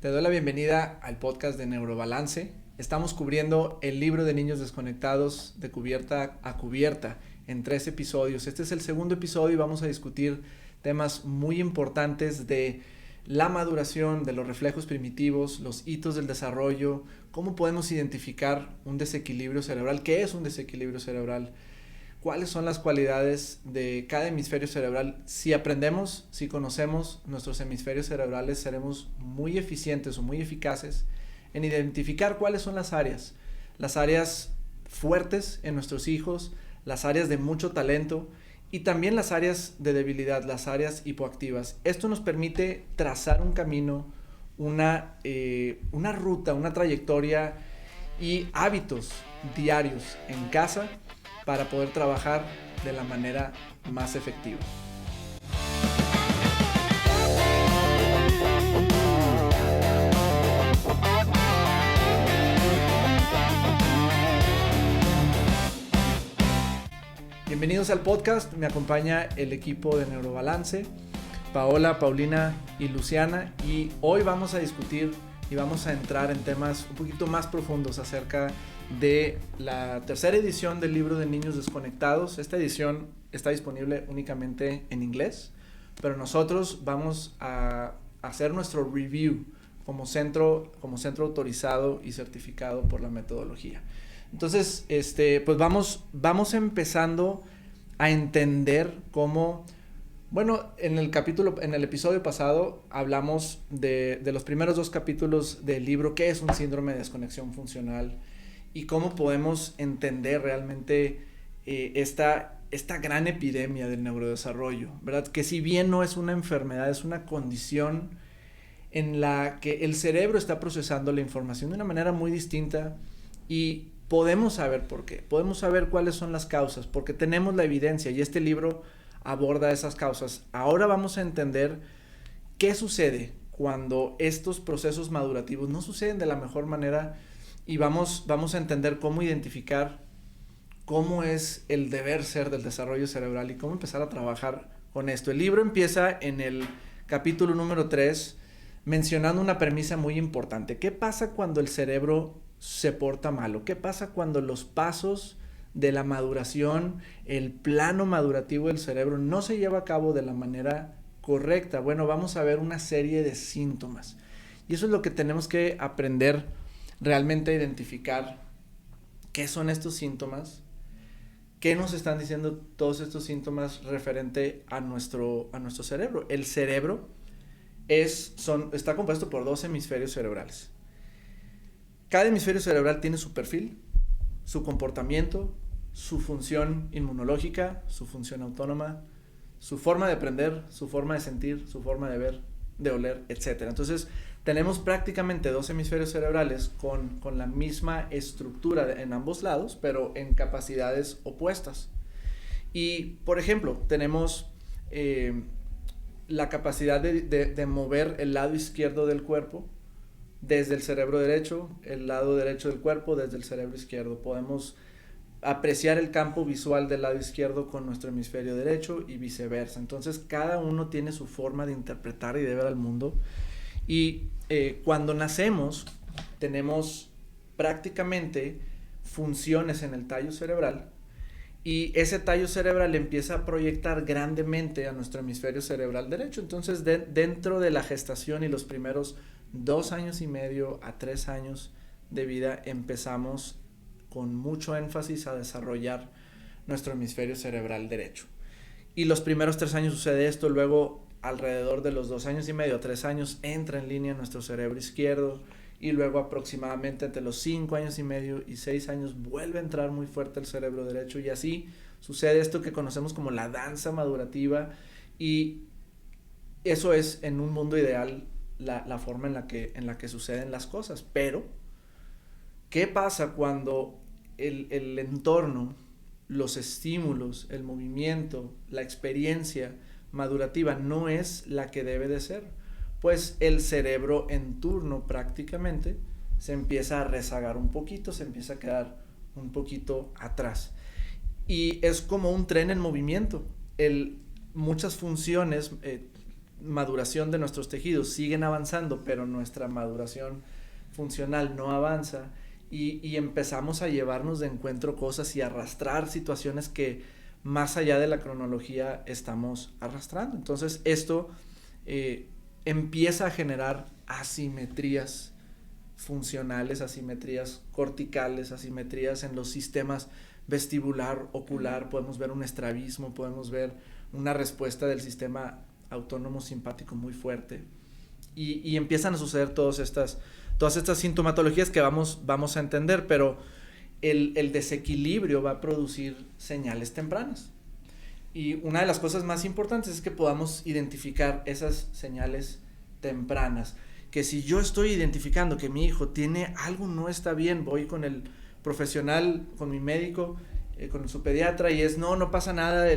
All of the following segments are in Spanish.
Te doy la bienvenida al podcast de Neurobalance. Estamos cubriendo el libro de niños desconectados de cubierta a cubierta en 3 episodios. Este es el segundo episodio y vamos a discutir temas muy importantes de la maduración, de los reflejos primitivos, los hitos del desarrollo, cómo podemos identificar un desequilibrio cerebral, qué es un desequilibrio cerebral, cuáles son las cualidades de cada hemisferio cerebral. Si aprendemos, si conocemos nuestros hemisferios cerebrales, seremos muy eficientes o muy eficaces en identificar cuáles son las áreas fuertes en nuestros hijos, las áreas de mucho talento y también las áreas de debilidad, las áreas hipoactivas. Esto nos permite trazar un camino, una ruta, una trayectoria y hábitos diarios en casa para poder trabajar de la manera más efectiva. Bienvenidos al podcast, me acompaña el equipo de Neurobalance, Paola, Paulina y Luciana, y hoy vamos a discutir y vamos a entrar en temas un poquito más profundos acerca de la tercera edición del libro de niños desconectados. Esta edición está disponible únicamente en inglés, pero nosotros vamos a hacer nuestro review como centro autorizado y certificado por la metodología. Entonces, pues vamos empezando a entender cómo, bueno, en el episodio pasado hablamos de los primeros 2 capítulos del libro, qué es un síndrome de desconexión funcional y cómo podemos entender realmente esta gran epidemia del neurodesarrollo, ¿verdad? Que si bien no es una enfermedad, es una condición en la que el cerebro está procesando la información de una manera muy distinta y podemos saber por qué, podemos saber cuáles son las causas, porque tenemos la evidencia y este libro aborda esas causas. Ahora vamos a entender qué sucede cuando estos procesos madurativos no suceden de la mejor manera y vamos a entender cómo identificar cómo es el deber ser del desarrollo cerebral y cómo empezar a trabajar con esto. El libro empieza en el capítulo número 3 mencionando una premisa muy importante. ¿Qué pasa cuando el cerebro se porta malo? ¿Qué pasa cuando los pasos de la maduración, el plano madurativo del cerebro no se lleva a cabo de la manera correcta? Bueno, vamos a ver una serie de síntomas y eso es lo que tenemos que aprender realmente a identificar. ¿Qué son estos síntomas? ¿Qué nos están diciendo todos estos síntomas referente a nuestro cerebro? El cerebro está compuesto por 2 hemisferios cerebrales. Cada hemisferio cerebral tiene su perfil, su comportamiento, su función inmunológica, su función autónoma, su forma de aprender, su forma de sentir, su forma de ver, de oler, etc. Entonces, tenemos prácticamente 2 hemisferios cerebrales con la misma estructura en ambos lados, pero en capacidades opuestas. Y, por ejemplo, tenemos la capacidad de mover el lado izquierdo del cuerpo desde el cerebro derecho, el lado derecho del cuerpo desde el cerebro izquierdo. Podemos apreciar el campo visual del lado izquierdo con nuestro hemisferio derecho y viceversa. Entonces, cada uno tiene su forma de interpretar y de ver al mundo. Y cuando nacemos, tenemos prácticamente funciones en el tallo cerebral y ese tallo cerebral empieza a proyectar grandemente a nuestro hemisferio cerebral derecho. Entonces, dentro de la gestación y los primeros 2 años y medio a 3 años de vida, empezamos con mucho énfasis a desarrollar nuestro hemisferio cerebral derecho. Y los primeros 3 años sucede esto, luego alrededor de los 2 años y medio a 3 años entra en línea nuestro cerebro izquierdo y luego aproximadamente entre los 5 años y medio y 6 años vuelve a entrar muy fuerte el cerebro derecho y así sucede esto que conocemos como la danza madurativa y eso es en un mundo ideal la forma en la que suceden las cosas. Pero ¿qué pasa cuando el entorno, los estímulos, el movimiento, la experiencia madurativa no es la que debe de ser? Pues el cerebro en turno prácticamente se empieza a rezagar un poquito, se empieza a quedar un poquito atrás. Y es como un tren en movimiento. Muchas funciones maduración de nuestros tejidos siguen avanzando, pero nuestra maduración funcional no avanza, y empezamos a llevarnos de encuentro cosas y arrastrar situaciones que más allá de la cronología estamos arrastrando. Entonces esto empieza a generar asimetrías funcionales, asimetrías corticales, asimetrías en los sistemas vestibular, ocular. Podemos ver un estrabismo, podemos ver una respuesta del sistema autónomo simpático muy fuerte, y empiezan a suceder todas estas sintomatologías que vamos a entender, pero el desequilibrio va a producir señales tempranas, y una de las cosas más importantes es que podamos identificar esas señales tempranas, que si yo estoy identificando que mi hijo tiene algo, no está bien, voy con el profesional, con mi médico, con su pediatra, y no pasa nada,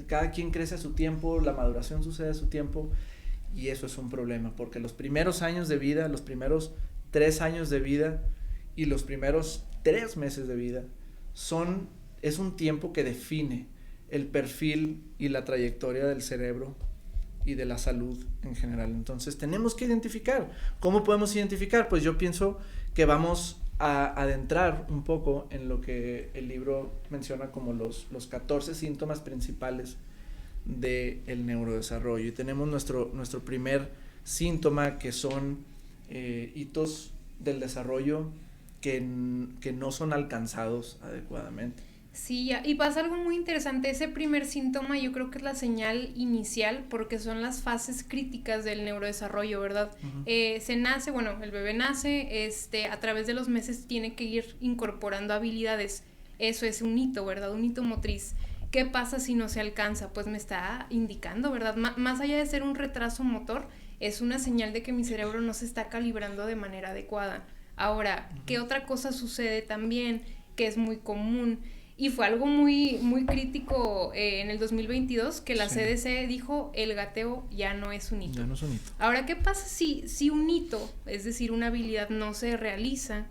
cada quien crece a su tiempo, la maduración sucede a su tiempo, y eso es un problema, porque los primeros años de vida, los primeros 3 años de vida y los primeros 3 meses de vida es un tiempo que define el perfil y la trayectoria del cerebro y de la salud en general. Entonces tenemos que identificar. ¿Cómo podemos identificar? Pues yo pienso que vamos a adentrar un poco en lo que el libro menciona como los 14 síntomas principales del neurodesarrollo, y tenemos nuestro primer síntoma, que son hitos del desarrollo que no son alcanzados adecuadamente. Sí, y pasa algo muy interesante. Ese primer síntoma yo creo que es la señal inicial, porque son las fases críticas del neurodesarrollo, ¿verdad? Se nace, el bebé nace, a través de los meses tiene que ir incorporando habilidades. Eso es un hito, ¿verdad? Un hito motriz. ¿Qué pasa si no se alcanza? Pues me está indicando, ¿verdad? Más allá de ser un retraso motor, es una señal de que mi cerebro no se está calibrando de manera adecuada. Ahora, ¿qué otra cosa sucede también que es muy común? Y fue algo muy, muy crítico en el 2022, que la CDC dijo: el gateo ya no es un hito. Ya no es un hito. Ahora, ¿qué pasa si un hito, es decir, una habilidad, no se realiza,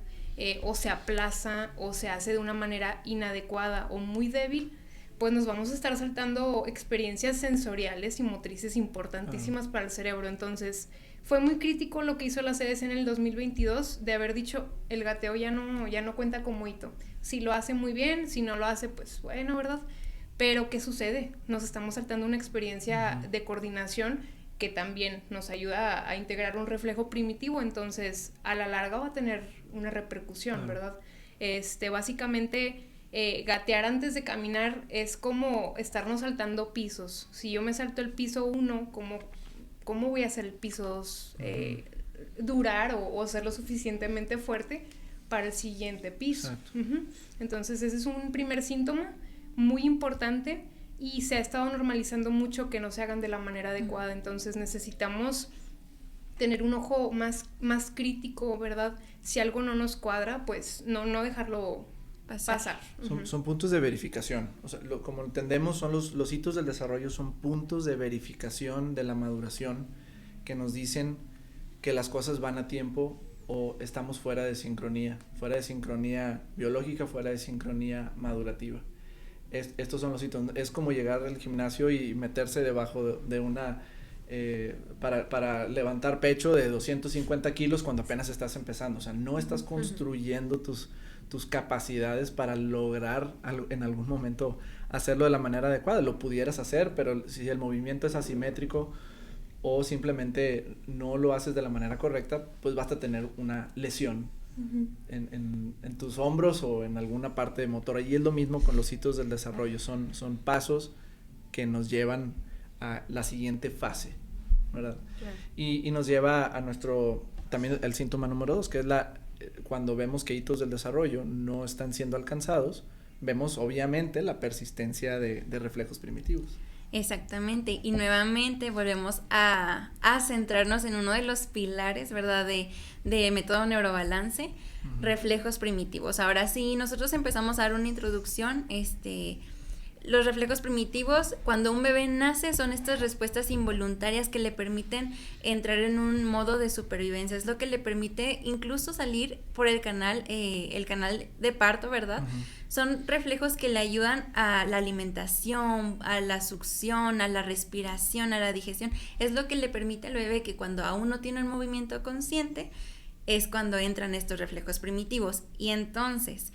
o se aplaza, o se hace de una manera inadecuada o muy débil? Pues nos vamos a estar saltando experiencias sensoriales y motrices importantísimas para el cerebro. Entonces, fue muy crítico lo que hizo la CDC en el 2022, de haber dicho: el gateo ya no cuenta como hito. Si lo hace, muy bien; si no lo hace, pues bueno, ¿verdad? Pero ¿qué sucede? Nos estamos saltando una experiencia de coordinación que también nos ayuda a integrar un reflejo primitivo. Entonces, a la larga va a tener una repercusión, ¿verdad? Básicamente, gatear antes de caminar es como estarnos saltando pisos. Si yo me salto el piso 1, ¿cómo voy a hacer el piso 2? Durar o ser lo suficientemente fuerte para el siguiente piso. Entonces ese es un primer síntoma muy importante, y se ha estado normalizando mucho que no se hagan de la manera adecuada. Entonces necesitamos tener un ojo más crítico, ¿verdad? Si algo no nos cuadra, pues no dejarlo pasar. Son puntos de verificación. O sea, como entendemos, son los hitos del desarrollo, son puntos de verificación de la maduración que nos dicen que las cosas van a tiempo o estamos fuera de sincronía biológica, fuera de sincronía madurativa. Estos son los hitos. Es como llegar al gimnasio y meterse debajo de una para levantar pecho de 250 kilos cuando apenas estás empezando. O sea, no estás construyendo tus capacidades para lograr en algún momento hacerlo de la manera adecuada. Lo pudieras hacer, pero si el movimiento es asimétrico o simplemente no lo haces de la manera correcta, pues vas a tener una lesión en tus hombros o en alguna parte motora. Y es lo mismo con los hitos del desarrollo, son pasos que nos llevan a la siguiente fase, ¿verdad? Claro. Y nos lleva a también el síntoma número 2, que es cuando vemos que hitos del desarrollo no están siendo alcanzados, vemos obviamente la persistencia de reflejos primitivos. Exactamente, y nuevamente volvemos a centrarnos en uno de los pilares, ¿verdad?, de método neurobalance, reflejos primitivos. Ahora sí, nosotros empezamos a dar una introducción, los reflejos primitivos, cuando un bebé nace, son estas respuestas involuntarias que le permiten entrar en un modo de supervivencia. Es lo que le permite incluso salir por el canal de parto, ¿verdad? Uh-huh. Son reflejos que le ayudan a la alimentación, a la succión, a la respiración, a la digestión. Es lo que le permite al bebé que cuando aún no tiene un movimiento consciente, es cuando entran estos reflejos primitivos. Y entonces,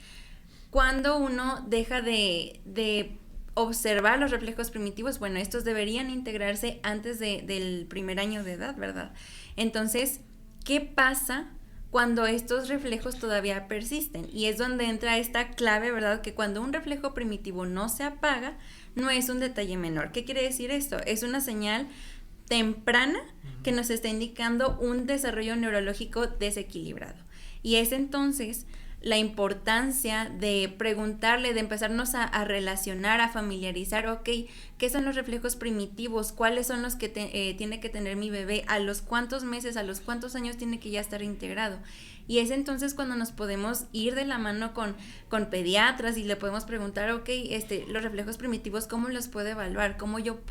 cuando uno deja de observar los reflejos primitivos, bueno, estos deberían integrarse antes del primer año de edad, ¿verdad? Entonces, ¿qué pasa cuando estos reflejos todavía persisten? Y es donde entra esta clave, ¿verdad? Que cuando un reflejo primitivo no se apaga, no es un detalle menor. ¿Qué quiere decir esto? Es una señal temprana que nos está indicando un desarrollo neurológico desequilibrado. Y es entonces la importancia de preguntarle, de empezarnos a relacionar, a familiarizar, ok, ¿qué son los reflejos primitivos? ¿Cuáles son los que tiene que tener mi bebé? ¿A los cuántos meses, a los cuántos años tiene que ya estar integrado? Y es entonces cuando nos podemos ir de la mano con pediatras y le podemos preguntar, ok, los reflejos primitivos, ¿cómo los puedo evaluar? ¿Cómo yo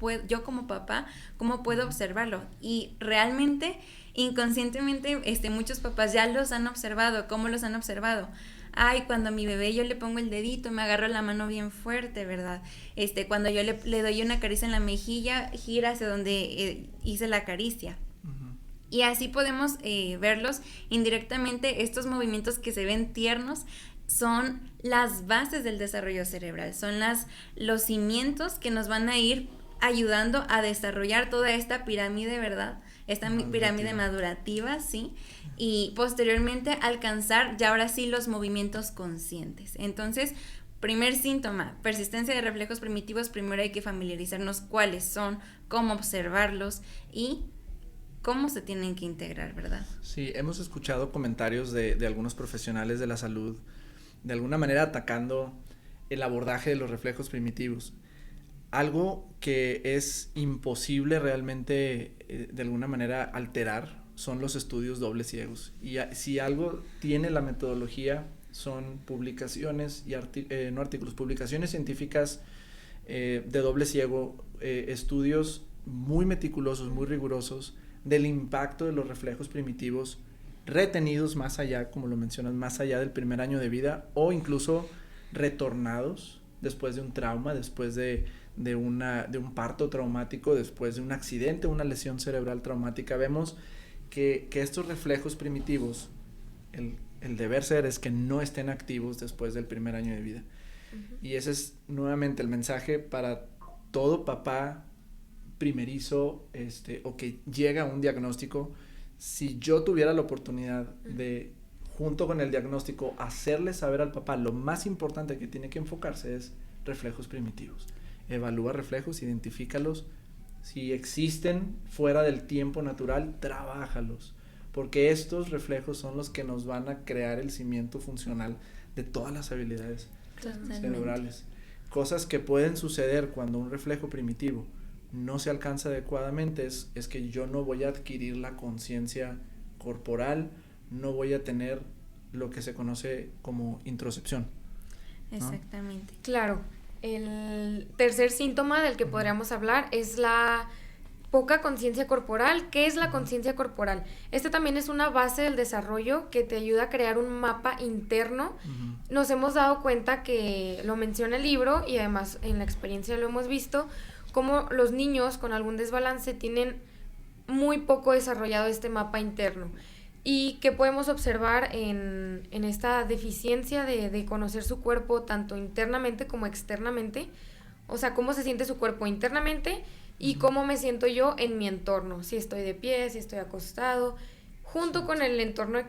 como papá, cómo puedo observarlo? Y realmente, inconscientemente, muchos papás ya los han observado. ¿Cómo los han observado? Ay, cuando a mi bebé yo le pongo el dedito, me agarro la mano bien fuerte, ¿verdad? Cuando yo le doy una caricia en la mejilla, gira hacia donde hice la caricia. Y así podemos verlos indirectamente. Estos movimientos que se ven tiernos son las bases del desarrollo cerebral, son los cimientos que nos van a ir ayudando a desarrollar toda esta pirámide, ¿verdad? Esta pirámide madurativa, ¿sí? Y posteriormente alcanzar ya ahora sí los movimientos conscientes. Entonces, primer síntoma, persistencia de reflejos primitivos. Primero hay que familiarizarnos cuáles son, cómo observarlos y cómo se tienen que integrar, ¿verdad? Sí, hemos escuchado comentarios de algunos profesionales de la salud, de alguna manera atacando el abordaje de los reflejos primitivos. Algo que es imposible realmente, de alguna manera, alterar son los estudios dobles ciegos. Y si algo tiene la metodología, son publicaciones, no artículos, publicaciones científicas de doble ciego, estudios muy meticulosos, muy rigurosos, del impacto de los reflejos primitivos retenidos más allá, como lo mencionas, más allá del primer año de vida, o incluso retornados después de un trauma, después de un parto traumático, después de un accidente, una lesión cerebral traumática. Vemos que estos reflejos primitivos, el deber ser es que no estén activos después del primer año de vida. Uh-huh. Y ese es nuevamente el mensaje para todo papá primerizo, o que llega a un diagnóstico. Si yo tuviera la oportunidad de, junto con el diagnóstico, hacerle saber al papá lo más importante que tiene que enfocarse es reflejos primitivos. Evalúa reflejos, identifícalos. Si existen fuera del tiempo natural, trabájalos, porque estos reflejos son los que nos van a crear el cimiento funcional de todas las habilidades cerebrales. Cosas que pueden suceder cuando un reflejo primitivo no se alcanza adecuadamente es que yo no voy a adquirir la conciencia corporal, no voy a tener lo que se conoce como introcepción, ¿no? Exactamente. Claro. El tercer síntoma del que podríamos hablar es la poca conciencia corporal. ¿Qué es la conciencia corporal? También es una base del desarrollo que te ayuda a crear un mapa interno. Uh-huh. Nos hemos dado cuenta que lo menciona el libro y además en la experiencia lo hemos visto, como los niños con algún desbalance tienen muy poco desarrollado este mapa interno. Y que podemos observar en esta deficiencia de conocer su cuerpo tanto internamente como externamente. O sea, cómo se siente su cuerpo internamente y cómo me siento yo en mi entorno. Si estoy de pie, si estoy acostado, junto con el entorno,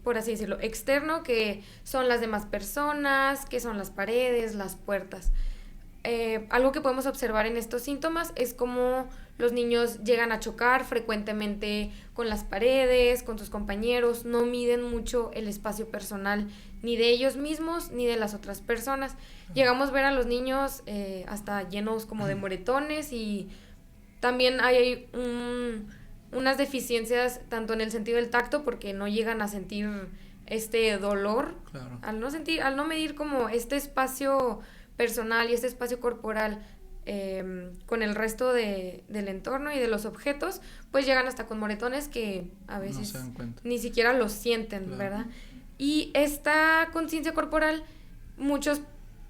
por así decirlo, externo, que son las demás personas, que son las paredes, las puertas. Algo que podemos observar en estos síntomas es cómo los niños llegan a chocar frecuentemente con las paredes, con sus compañeros, no miden mucho el espacio personal ni de ellos mismos ni de las otras personas. Llegamos a ver a los niños hasta llenos como de moretones, y también hay unas deficiencias tanto en el sentido del tacto, porque no llegan a sentir este dolor. Claro. Al no medir como este espacio personal y este espacio corporal con el resto del entorno y de los objetos, pues llegan hasta con moretones que a veces no se dan cuenta, ni siquiera los sienten, claro, ¿verdad? Y esta conciencia corporal, muchos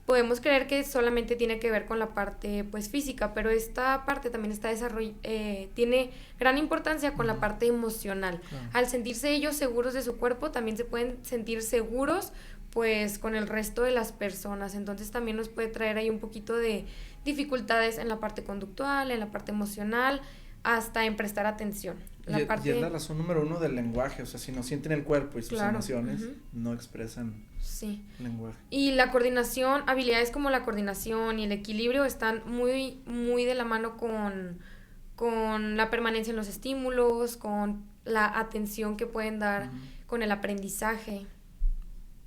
podemos creer que solamente tiene que ver con la parte pues física, pero esta parte también está tiene gran importancia con la parte emocional. Claro. Al sentirse ellos seguros de su cuerpo, también se pueden sentir seguros pues con el resto de las personas, entonces también nos puede traer ahí un poquito de dificultades en la parte conductual, en la parte emocional, hasta en prestar atención. Y es la razón número 1 del lenguaje, o sea, si no sienten el cuerpo y sus emociones, no expresan lenguaje. Y la coordinación, habilidades como la coordinación y el equilibrio están muy, muy de la mano con la permanencia en los estímulos, con la atención que pueden dar, con el aprendizaje.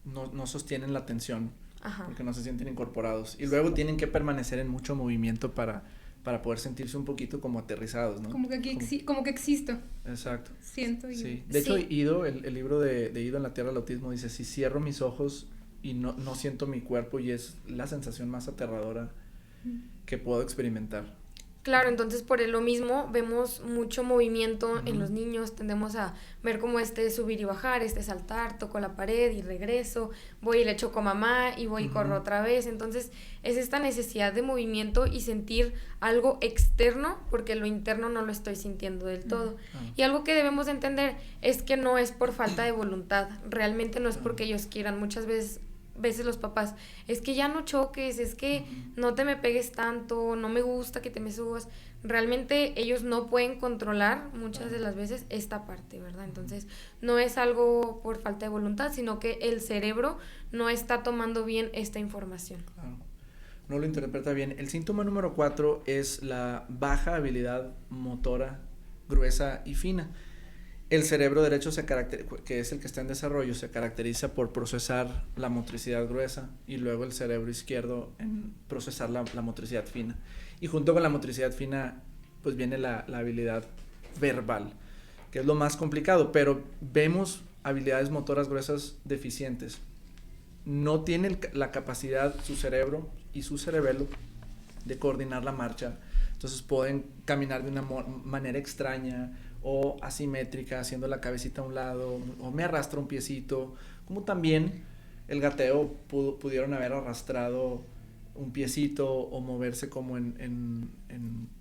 No sostienen la atención, porque no se sienten incorporados. Y luego tienen que permanecer en mucho movimiento para poder sentirse un poquito como aterrizados, ¿no? Como que existo. Exacto. Siento y... Sí. De hecho, Ido, el libro de Ido en la Tierra del Autismo dice, si cierro mis ojos y no siento mi cuerpo, y es la sensación más aterradora que puedo experimentar. Claro, entonces por lo mismo vemos mucho movimiento en los niños, tendemos a ver como subir y bajar, saltar, toco la pared y regreso, voy y le choco a mamá y voy y corro otra vez, entonces es esta necesidad de movimiento y sentir algo externo porque lo interno no lo estoy sintiendo del todo. Y algo que debemos de entender es que no es por falta de voluntad, realmente no es porque ellos quieran, muchas veces los papás, es que ya no choques, es que no te me pegues tanto, no me gusta que te me subas, realmente ellos no pueden controlar muchas de las veces esta parte, ¿verdad? Entonces no es algo por falta de voluntad, sino que el cerebro no está tomando bien esta información. Claro. No lo interpreta bien. El síntoma número 4 es la baja habilidad motora gruesa y fina. El cerebro derecho, que es el que está en desarrollo, se caracteriza por procesar la motricidad gruesa y luego el cerebro izquierdo en procesar la motricidad fina. Y junto con la motricidad fina, pues viene la habilidad verbal, que es lo más complicado, pero vemos habilidades motoras gruesas deficientes. No tiene la capacidad su cerebro y su cerebelo de coordinar la marcha, entonces pueden caminar de una manera extraña o asimétrica, haciendo la cabecita a un lado, o me arrastra un piecito, como también el gateo pudieron haber arrastrado un piecito o moverse como en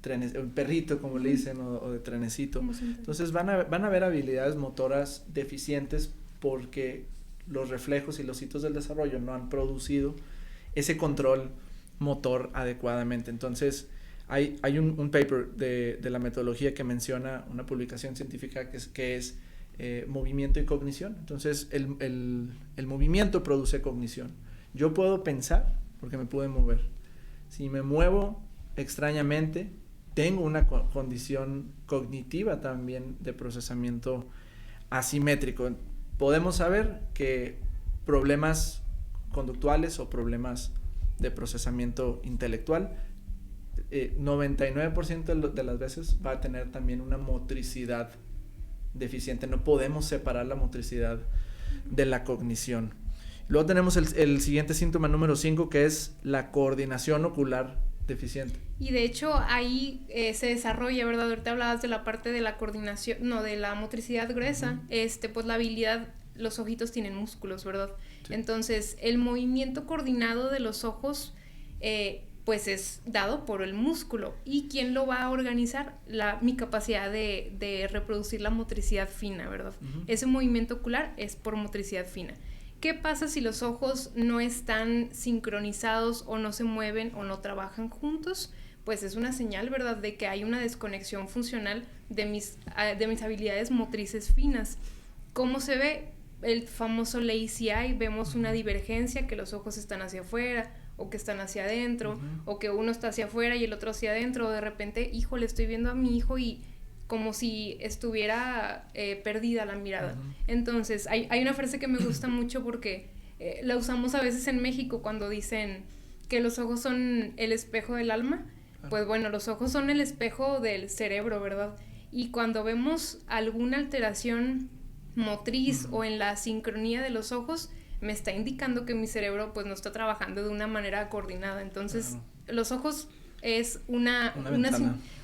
trenes, un perrito como le dicen, o de trenecito. Entonces van a haber habilidades motoras deficientes porque los reflejos y los hitos del desarrollo no han producido ese control motor adecuadamente. Entonces hay un paper de la metodología que menciona una publicación científica que es movimiento y cognición. Entonces el movimiento produce cognición. Yo puedo pensar porque me puedo mover. Si me muevo extrañamente, tengo una condición cognitiva también de procesamiento asimétrico. Podemos saber que problemas conductuales o problemas de procesamiento intelectual 99% de las veces va a tener también una motricidad deficiente. No podemos separar la motricidad de la cognición. Luego tenemos el siguiente síntoma número 5, que es la coordinación ocular deficiente. Y de hecho ahí se desarrolla, ¿verdad? Ahorita hablabas de la parte de la coordinación, no, de la motricidad gruesa, pues la habilidad, los ojitos tienen músculos, ¿verdad? Sí. Entonces el movimiento coordinado de los ojos pues es dado por el músculo. ¿Y quién lo va a organizar? Mi capacidad de reproducir la motricidad fina, ¿verdad? Ese movimiento ocular es por motricidad fina. ¿Qué pasa si los ojos no están sincronizados o no se mueven o no trabajan juntos? Pues es una señal, ¿verdad?, de que hay una desconexión funcional de mis habilidades motrices finas. ¿Cómo se ve? El famoso lazy eye, vemos una divergencia, que los ojos están hacia afuera o que están hacia adentro, o que uno está hacia afuera y el otro hacia adentro, o de repente, híjole, estoy viendo a mi hijo y como si estuviera perdida la mirada. Entonces, hay una frase que me gusta mucho porque la usamos a veces en México cuando dicen que los ojos son el espejo del alma. Pues bueno, los ojos son el espejo del cerebro, ¿verdad? Y cuando vemos alguna alteración motriz o en la sincronía de los ojos, me está indicando que mi cerebro pues no está trabajando de una manera coordinada. Entonces, los ojos es una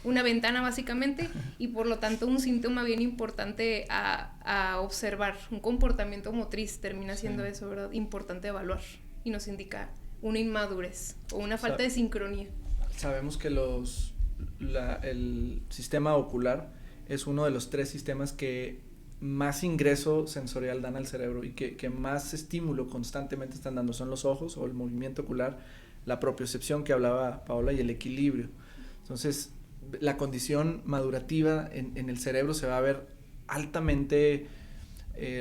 ventana básicamente, y por lo tanto un síntoma bien importante a observar, un comportamiento motriz termina siendo eso, ¿verdad? Importante evaluar, y nos indica una inmadurez o una falta de sincronía. Sabemos que el sistema ocular es uno de los 3 sistemas que más ingreso sensorial dan al cerebro y que más estímulo constantemente están dando. Son los ojos o el movimiento ocular, la propiocepción que hablaba Paola y el equilibrio. Entonces, la condición madurativa en el cerebro se va a ver altamente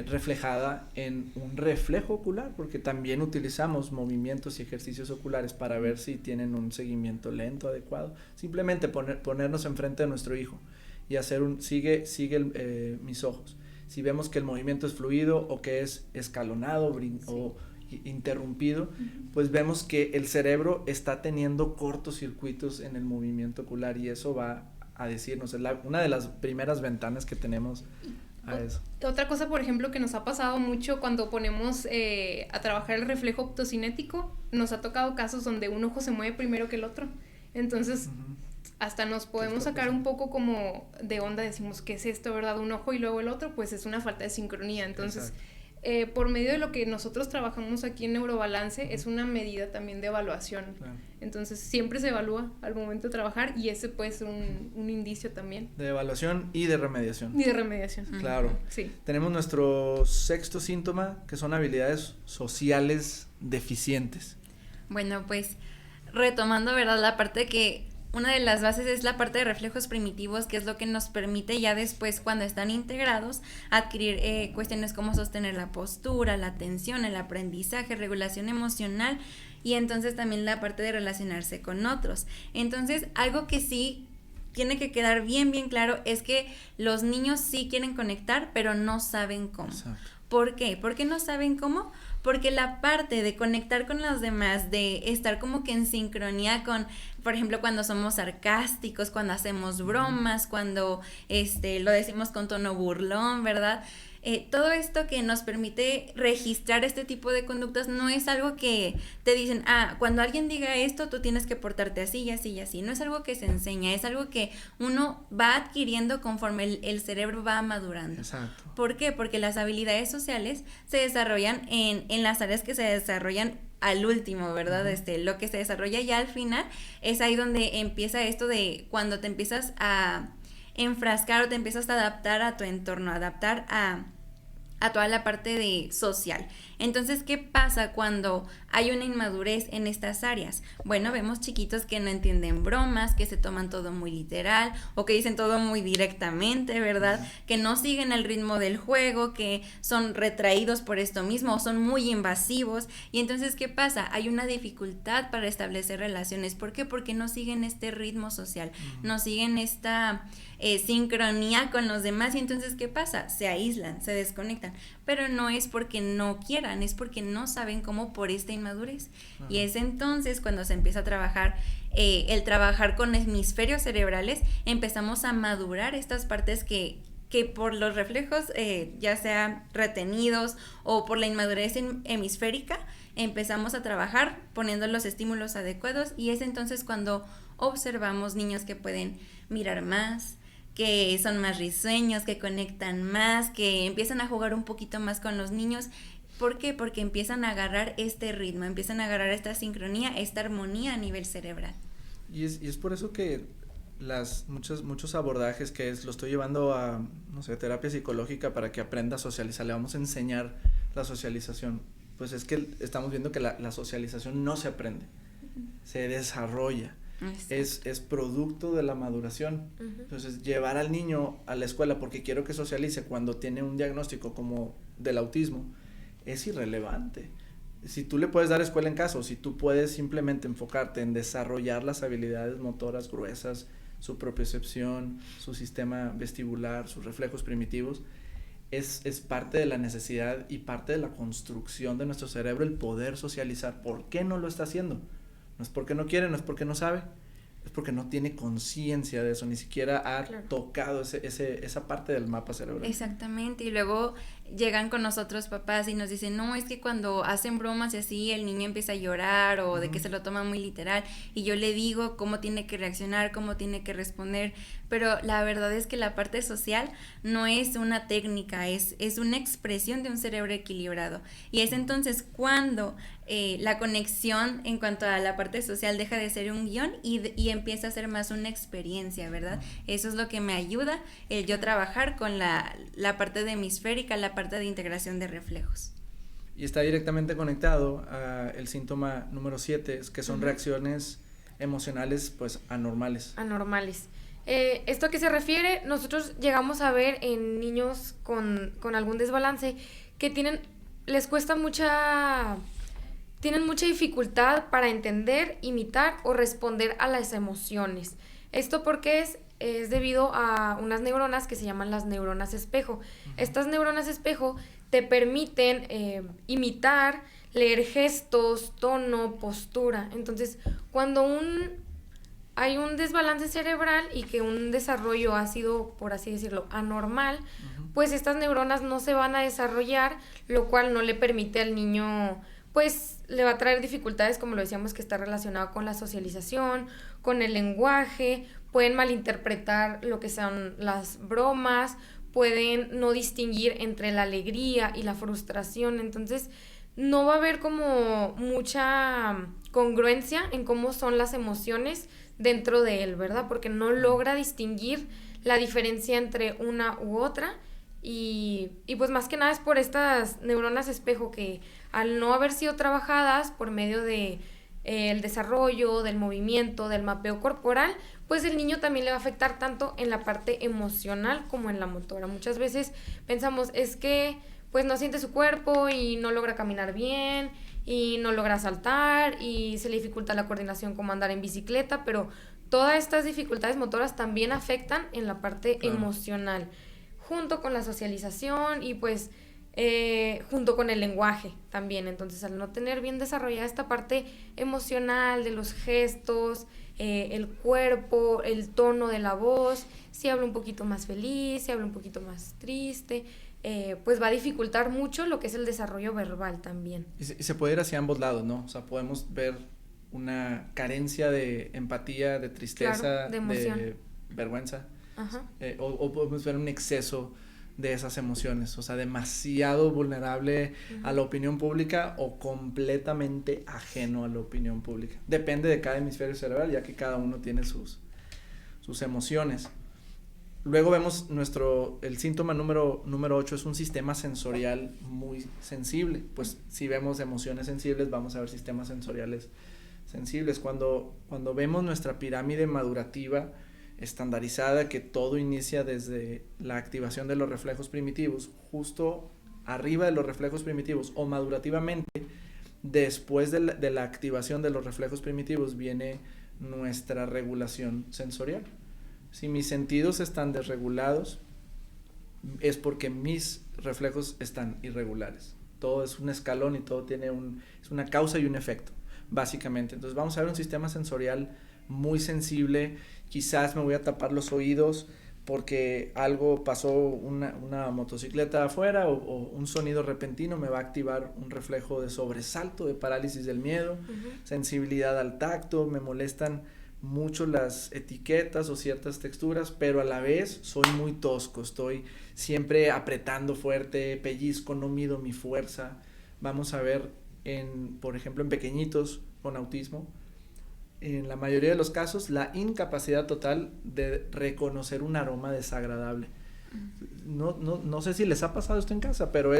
reflejada en un reflejo ocular, porque también utilizamos movimientos y ejercicios oculares para ver si tienen un seguimiento lento, adecuado. Simplemente ponernos enfrente de nuestro hijo y hacer sigue mis ojos. Si vemos que el movimiento es fluido o que es escalonado o interrumpido, pues vemos que el cerebro está teniendo cortocircuitos en el movimiento ocular, y eso va a decirnos, es una de las primeras ventanas que tenemos a eso. Otra cosa, por ejemplo, que nos ha pasado mucho cuando ponemos a trabajar el reflejo optocinético, nos ha tocado casos donde un ojo se mueve primero que el otro. Entonces, hasta nos podemos sacar un poco como de onda, decimos, ¿qué es esto, verdad? Un ojo y luego el otro, pues es una falta de sincronía. Entonces, por medio de lo que nosotros trabajamos aquí en Neurobalance, es una medida también de evaluación. Claro. Entonces, siempre se evalúa al momento de trabajar, y ese puede ser un indicio también. De evaluación y de remediación. Y de remediación. Claro. Sí. Tenemos nuestro 6º síntoma, que son habilidades sociales deficientes. Bueno, pues, retomando, ¿verdad? La parte que una de las bases es la parte de reflejos primitivos, que es lo que nos permite ya después, cuando están integrados, adquirir cuestiones como sostener la postura, la atención, el aprendizaje, regulación emocional, y entonces también la parte de relacionarse con otros. Entonces, algo que sí tiene que quedar bien claro es que los niños sí quieren conectar, pero no saben cómo. Exacto. ¿Por qué? ¿Por qué no saben cómo? Porque la parte de conectar con los demás, de estar como que en sincronía con, por ejemplo, cuando somos sarcásticos, cuando hacemos bromas, cuando lo decimos con tono burlón, ¿verdad? Todo esto que nos permite registrar este tipo de conductas no es algo que te dicen, cuando alguien diga esto, tú tienes que portarte así y así y así. No es algo que se enseña, es algo que uno va adquiriendo conforme el cerebro va madurando. Exacto. ¿Por qué? Porque las habilidades sociales se desarrollan en las áreas que se desarrollan al último, ¿verdad? Lo que se desarrolla ya al final es ahí donde empieza esto de cuando te empiezas a enfrascar o te empiezas a adaptar a tu entorno, adaptar a toda la parte de social. Entonces, ¿qué pasa cuando hay una inmadurez en estas áreas? Bueno, vemos chiquitos que no entienden bromas, que se toman todo muy literal o que dicen todo muy directamente, ¿verdad? Que no siguen el ritmo del juego, que son retraídos por esto mismo o son muy invasivos. Y entonces, ¿qué pasa? Hay una dificultad para establecer relaciones. ¿Por qué? Porque no siguen este ritmo social, no siguen esta sincronía con los demás, y entonces, ¿qué pasa? Se aíslan, se desconectan, pero no es porque no quieran, es porque no saben cómo por esta inmadurez. Y es entonces cuando se empieza a trabajar el trabajar con hemisferios cerebrales, empezamos a madurar estas partes que por los reflejos, ya sean retenidos o por la inmadurez hemisférica, empezamos a trabajar poniendo los estímulos adecuados, y es entonces cuando observamos niños que pueden mirar más, que son más risueños, que conectan más, que empiezan a jugar un poquito más con los niños. ¿Por qué? Porque empiezan a agarrar este ritmo, empiezan a agarrar esta sincronía, esta armonía a nivel cerebral. Y es por eso que muchos abordajes lo estoy llevando a, terapia psicológica para que aprenda a socializar, le vamos a enseñar la socialización. Pues es que estamos viendo que la socialización no se aprende, se desarrolla. Es producto de la maduración. Entonces, llevar al niño a la escuela porque quiero que socialice cuando tiene un diagnóstico como del autismo es irrelevante. Si tú le puedes dar escuela en casa, o si tú puedes simplemente enfocarte en desarrollar las habilidades motoras gruesas, su propiocepción, su sistema vestibular, sus reflejos primitivos, es parte de la necesidad y parte de la construcción de nuestro cerebro el poder socializar. ¿Por qué no lo está haciendo? No es porque no quiere, no es porque no sabe, es porque no tiene conciencia de eso, ni siquiera ha tocado esa parte del mapa cerebral. Exactamente, y luego llegan con nosotros papás y nos dicen, no, es que cuando hacen bromas y así, el niño empieza a llorar o de que se lo toma muy literal, y yo le digo cómo tiene que reaccionar, cómo tiene que responder, pero la verdad es que la parte social no es una técnica, es una expresión de un cerebro equilibrado, y es entonces cuando la conexión en cuanto a la parte social deja de ser un guión y empieza a ser más una experiencia, ¿verdad? Eso es lo que me ayuda el yo trabajar con la parte de hemisférica, la parte de integración de reflejos. Y está directamente conectado al síntoma número 7, que son reacciones emocionales pues anormales. Anormales. ¿Esto a qué se refiere? Nosotros llegamos a ver en niños con algún desbalance que tienen mucha dificultad para entender, imitar o responder a las emociones. Esto porque es debido a unas neuronas que se llaman las neuronas espejo. Estas neuronas espejo te permiten imitar, leer gestos, tono, postura. Entonces, cuando hay un desbalance cerebral y que un desarrollo ha sido, por así decirlo, anormal, pues estas neuronas no se van a desarrollar, lo cual no le permite al niño, pues le va a traer dificultades, como lo decíamos, que está relacionado con la socialización, con el lenguaje, pueden malinterpretar lo que son las bromas, pueden no distinguir entre la alegría y la frustración. Entonces no va a haber como mucha congruencia en cómo son las emociones dentro de él, ¿verdad? Porque no logra distinguir la diferencia entre una u otra, y pues más que nada es por estas neuronas espejo que al no haber sido trabajadas por medio de el desarrollo, del movimiento, del mapeo corporal, pues el niño también le va a afectar tanto en la parte emocional como en la motora. Muchas veces pensamos, es que pues no siente su cuerpo y no logra caminar bien y no logra saltar y se le dificulta la coordinación como andar en bicicleta, pero todas estas dificultades motoras también afectan en la parte emocional, junto con la socialización y pues junto con el lenguaje también. Entonces, al no tener bien desarrollada esta parte emocional de los gestos, el cuerpo, el tono de la voz, si habla un poquito más feliz, si habla un poquito más triste, pues va a dificultar mucho lo que es el desarrollo verbal también. Y se puede ir hacia ambos lados, ¿no? O sea, podemos ver una carencia de empatía, de tristeza, claro, de emoción, de vergüenza. Ajá. O podemos ver un exceso de esas emociones, o sea, demasiado vulnerable a la opinión pública o completamente ajeno a la opinión pública. Depende de cada hemisferio cerebral, ya que cada uno tiene sus emociones. Luego vemos el síntoma número 8 es un sistema sensorial muy sensible. Pues si vemos emociones sensibles, vamos a ver sistemas sensoriales sensibles. Cuando vemos nuestra pirámide madurativa estandarizada, que todo inicia desde la activación de los reflejos primitivos, justo arriba de los reflejos primitivos o madurativamente, después de la activación de los reflejos primitivos viene nuestra regulación sensorial. Si mis sentidos están desregulados, es porque mis reflejos están irregulares. Todo es un escalón y todo es una causa y un efecto, básicamente. Entonces vamos a ver un sistema sensorial muy sensible. Quizás me voy a tapar los oídos porque algo pasó, una motocicleta afuera o un sonido repentino me va a activar un reflejo de sobresalto, de parálisis del miedo, sensibilidad al tacto, me molestan mucho las etiquetas o ciertas texturas, pero a la vez soy muy tosco, estoy siempre apretando fuerte, pellizco, no mido mi fuerza. Vamos a ver, por ejemplo, en pequeñitos con autismo, en la mayoría de los casos, la incapacidad total de reconocer un aroma desagradable. No sé si les ha pasado esto en casa, pero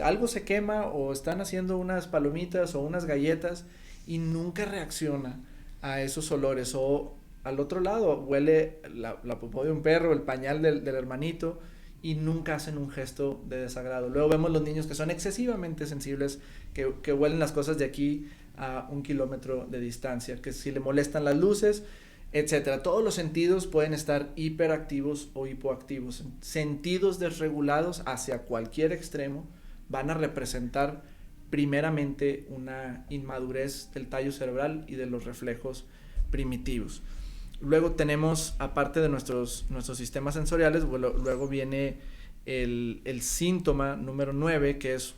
algo se quema o están haciendo unas palomitas o unas galletas y nunca reacciona a esos olores, o al otro lado huele la popó de un perro, el pañal del hermanito, y nunca hacen un gesto de desagrado. Luego vemos los niños que son excesivamente sensibles, que huelen las cosas de aquí a 1 kilómetro de distancia, que si le molestan las luces, etcétera. Todos los sentidos pueden estar hiperactivos o hipoactivos. Sentidos desregulados hacia cualquier extremo van a representar primeramente una inmadurez del tallo cerebral y de los reflejos primitivos. Luego tenemos, aparte de nuestros sistemas sensoriales, luego viene el síntoma número 9, que es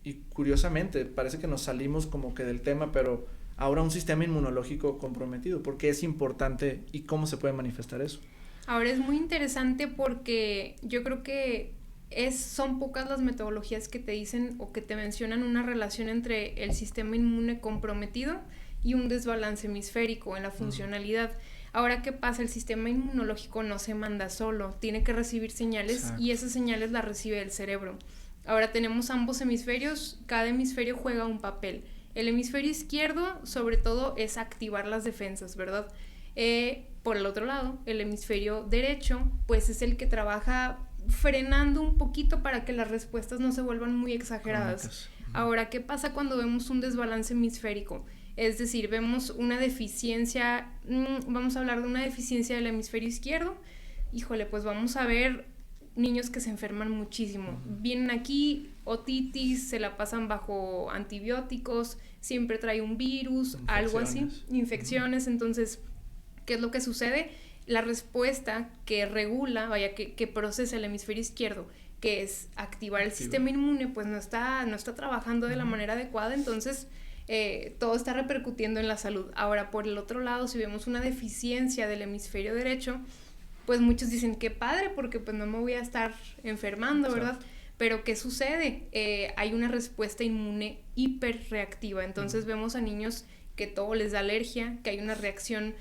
y curiosamente, parece que nos salimos como que del tema, pero ahora un sistema inmunológico comprometido. ¿Por qué es importante y cómo se puede manifestar eso? Ahora es muy interesante porque yo creo que son pocas las metodologías que te dicen o que te mencionan una relación entre el sistema inmune comprometido y un desbalance hemisférico en la funcionalidad. Ahora, ¿qué pasa? El sistema inmunológico no se manda solo, tiene que recibir señales. Exacto. Y esas señales las recibe el cerebro. Ahora tenemos ambos hemisferios, cada hemisferio juega un papel. El hemisferio izquierdo, sobre todo, es activar las defensas, ¿verdad? Por el otro lado, el hemisferio derecho, pues es el que trabaja frenando un poquito para que las respuestas no se vuelvan muy exageradas. Ahora, ¿qué pasa cuando vemos un desbalance hemisférico? Es decir, vemos una deficiencia, vamos a hablar de una deficiencia del hemisferio izquierdo. Híjole, pues vamos a ver niños que se enferman muchísimo. Vienen aquí, otitis, se la pasan bajo antibióticos, siempre trae un virus, algo así, infecciones. Entonces, ¿qué es lo que sucede? La respuesta que regula, que procesa el hemisferio izquierdo, que es activar el sistema inmune, pues no está trabajando de la manera adecuada. Entonces todo está repercutiendo en la salud. Ahora, por el otro lado, si vemos una deficiencia del hemisferio derecho, pues muchos dicen, qué padre, porque pues no me voy a estar enfermando, ¿verdad? Exacto. Pero ¿qué sucede? Hay una respuesta inmune hiperreactiva. Entonces vemos a niños que todo les da alergia, que hay una reacción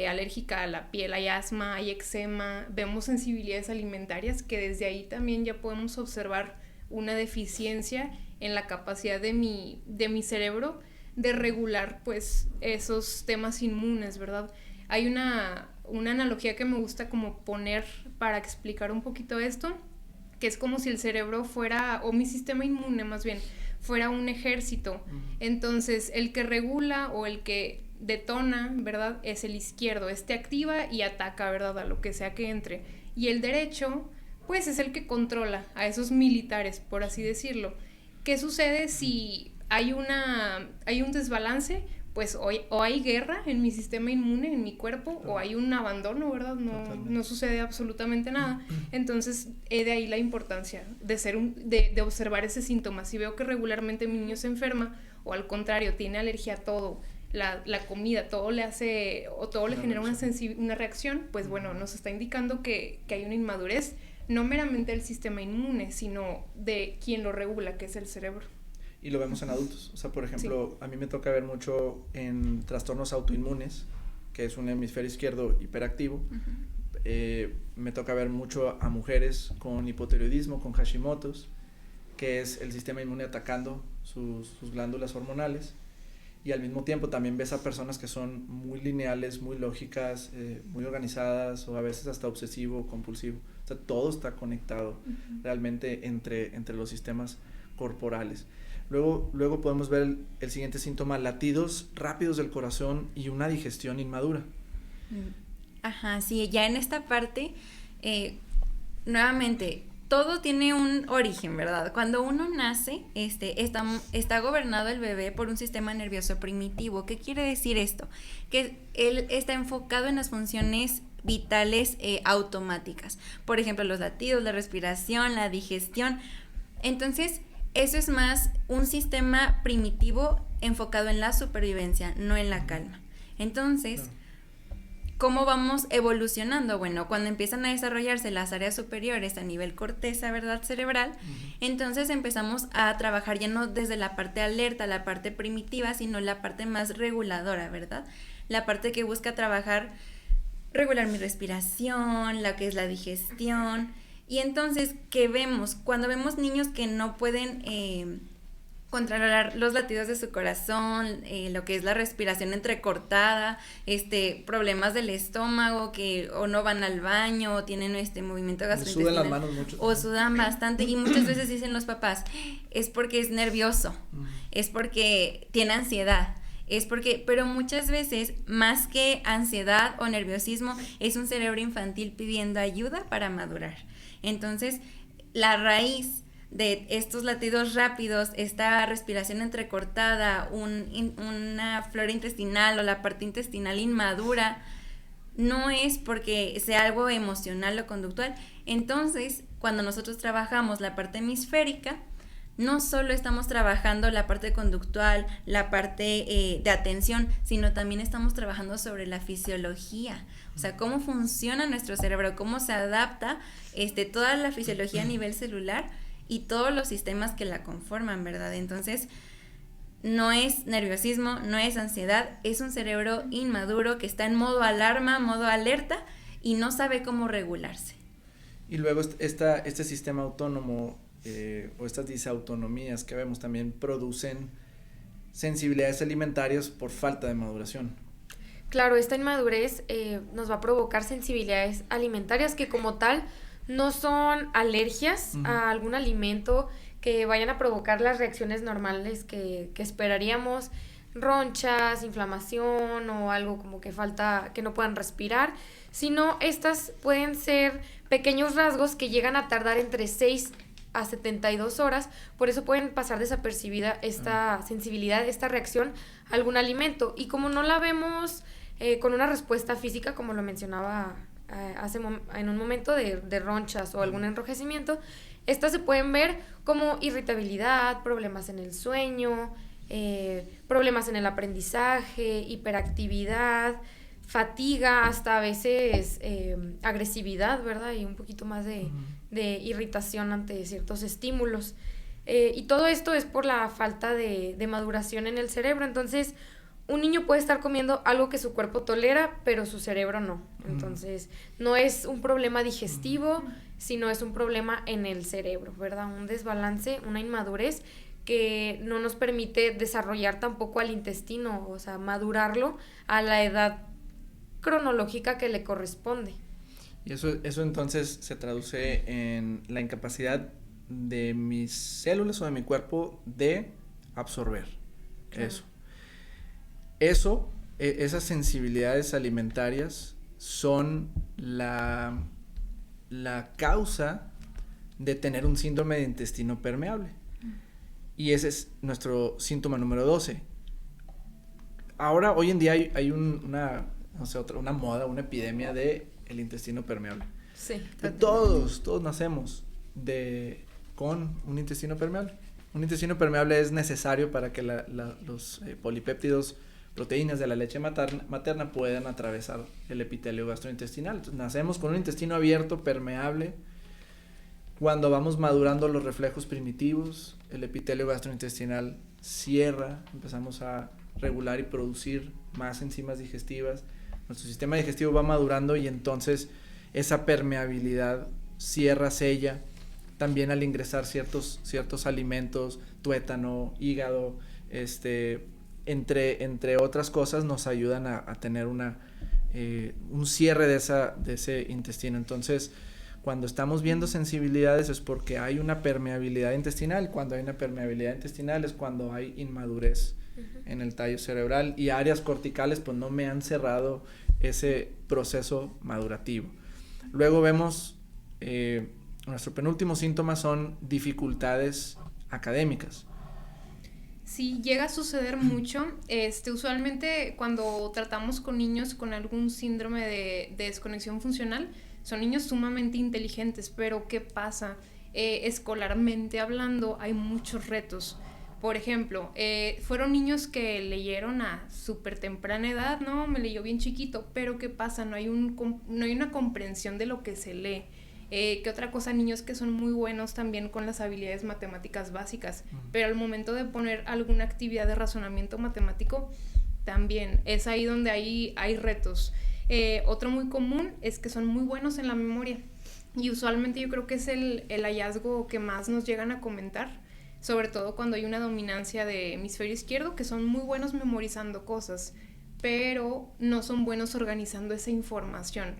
alérgica a la piel, hay asma, hay eczema, vemos sensibilidades alimentarias, que desde ahí también ya podemos observar una deficiencia en la capacidad de mi cerebro de regular pues esos temas inmunes, ¿verdad? Hay una analogía que me gusta como poner para explicar un poquito esto, que es como si el cerebro fuera, o mi sistema inmune más bien, fuera un ejército. Entonces el que regula o el que detona, ¿verdad? Es el izquierdo, activa y ataca, ¿verdad? A lo que sea que entre. Y el derecho, pues es el que controla a esos militares, por así decirlo. ¿Qué sucede si hay un desbalance? Pues o hay guerra en mi sistema inmune, en mi cuerpo, o hay un abandono, ¿verdad? No sucede absolutamente nada. Entonces, de ahí la importancia de observar ese síntoma. Si veo que regularmente mi niño se enferma, o al contrario, tiene alergia a todo, la comida, todo le hace, o todo le genera una reacción, pues bueno, nos está indicando que hay una inmadurez, no meramente del sistema inmune, sino de quien lo regula, que es el cerebro. Y lo vemos en adultos, o sea, por ejemplo, a mí me toca ver mucho en trastornos autoinmunes, que es un hemisferio izquierdo hiperactivo. Me toca ver mucho a mujeres con hipotiroidismo, con Hashimoto's, que es el sistema inmune atacando sus glándulas hormonales. Y al mismo tiempo también ves a personas que son muy lineales, muy lógicas, muy organizadas, o a veces hasta obsesivo, compulsivo. O sea, todo está conectado realmente entre los sistemas corporales. Luego podemos ver el siguiente síntoma, latidos rápidos del corazón y una digestión inmadura. Ajá, sí, ya en esta parte, nuevamente, todo tiene un origen, ¿verdad? Cuando uno nace, está gobernado el bebé por un sistema nervioso primitivo. ¿Qué quiere decir esto? Que él está enfocado en las funciones vitales automáticas. Por ejemplo, los latidos, la respiración, la digestión. Entonces, eso es más un sistema primitivo enfocado en la supervivencia, no en la calma. Entonces, ¿cómo vamos evolucionando? Bueno, cuando empiezan a desarrollarse las áreas superiores a nivel corteza, ¿verdad? Cerebral, entonces empezamos a trabajar ya no desde la parte alerta, la parte primitiva, sino la parte más reguladora, ¿verdad? La parte que busca regular mi respiración, la que es la digestión. Y entonces, ¿qué vemos? Cuando vemos niños que no pueden controlar los latidos de su corazón, lo que es la respiración entrecortada, problemas del estómago, que o no van al baño, o tienen movimiento gastrointestinal. Sudan las manos mucho. O sudan bastante, y muchas veces dicen los papás, es porque es nervioso, es porque tiene ansiedad. Pero muchas veces, más que ansiedad o nerviosismo, es un cerebro infantil pidiendo ayuda para madurar. Entonces, la raíz de estos latidos rápidos, esta respiración entrecortada, una flora intestinal o la parte intestinal inmadura, no es porque sea algo emocional o conductual. Entonces, cuando nosotros trabajamos la parte hemisférica, no solo estamos trabajando la parte conductual, la parte de atención, sino también estamos trabajando sobre la fisiología, o sea, cómo funciona nuestro cerebro, cómo se adapta toda la fisiología a nivel celular y todos los sistemas que la conforman, ¿verdad? Entonces, no es nerviosismo, no es ansiedad, es un cerebro inmaduro que está en modo alarma, modo alerta y no sabe cómo regularse. Y luego este sistema autónomo o estas disautonomías que vemos también producen sensibilidades alimentarias por falta de maduración. Claro, esta inmadurez nos va a provocar sensibilidades alimentarias que como tal no son alergias a algún alimento que vayan a provocar las reacciones normales que esperaríamos, ronchas, inflamación o algo como que falta, que no puedan respirar, sino estas pueden ser pequeños rasgos que llegan a tardar entre 6 a 72 horas, por eso pueden pasar desapercibida esta sensibilidad, esta reacción a algún alimento, y como no la vemos con una respuesta física, como lo mencionaba en un momento de ronchas o algún enrojecimiento, estas se pueden ver como irritabilidad, problemas en el sueño, problemas en el aprendizaje, hiperactividad, fatiga, hasta a veces agresividad, ¿verdad? Y un poquito más de irritación ante ciertos estímulos. Y todo esto es por la falta de maduración en el cerebro. Entonces, un niño puede estar comiendo algo que su cuerpo tolera, pero su cerebro no. Entonces, no es un problema digestivo, sino es un problema en el cerebro, ¿verdad? Un desbalance, una inmadurez que no nos permite desarrollar tampoco al intestino, o sea, madurarlo a la edad cronológica que le corresponde. Y eso entonces se traduce en la incapacidad de mis células o de mi cuerpo de absorber. Claro. Esas sensibilidades alimentarias son la causa de tener un síndrome de intestino permeable. Y ese es nuestro síntoma número 12. Ahora, hoy en día hay una moda, una epidemia de el intestino permeable. Sí. Todos nacemos con un intestino permeable. Un intestino permeable es necesario para que los polipéptidos, proteínas de la leche materna puedan atravesar el epitelio gastrointestinal. Entonces, nacemos con un intestino abierto, permeable. Cuando vamos madurando los reflejos primitivos, el epitelio gastrointestinal cierra, empezamos a regular y producir más enzimas digestivas. Nuestro sistema digestivo va madurando y entonces esa permeabilidad cierra, sella. También al ingresar ciertos alimentos, tuétano, hígado, entre otras cosas nos ayudan a tener un cierre de ese intestino. Entonces, cuando estamos viendo sensibilidades es porque hay una permeabilidad intestinal. Cuando hay una permeabilidad intestinal es cuando hay inmadurez en el tallo cerebral y áreas corticales pues no me han cerrado ese proceso madurativo. Luego vemos nuestro penúltimo síntoma son dificultades académicas. Sí, llega a suceder mucho. Usualmente cuando tratamos con niños con algún síndrome de desconexión funcional, son niños sumamente inteligentes, pero ¿qué pasa? Escolarmente hablando, hay muchos retos. Por ejemplo, fueron niños que leyeron a súper temprana edad, ¿no? Me leyó bien chiquito, pero ¿qué pasa? No hay una comprensión de lo que se lee. ¿Qué otra cosa? Niños que son muy buenos también con las habilidades matemáticas básicas, pero al momento de poner alguna actividad de razonamiento matemático, también es ahí donde hay retos. Otro muy común es que son muy buenos en la memoria, y usualmente yo creo que es el hallazgo que más nos llegan a comentar, sobre todo cuando hay una dominancia de hemisferio izquierdo, que son muy buenos memorizando cosas, pero no son buenos organizando esa información,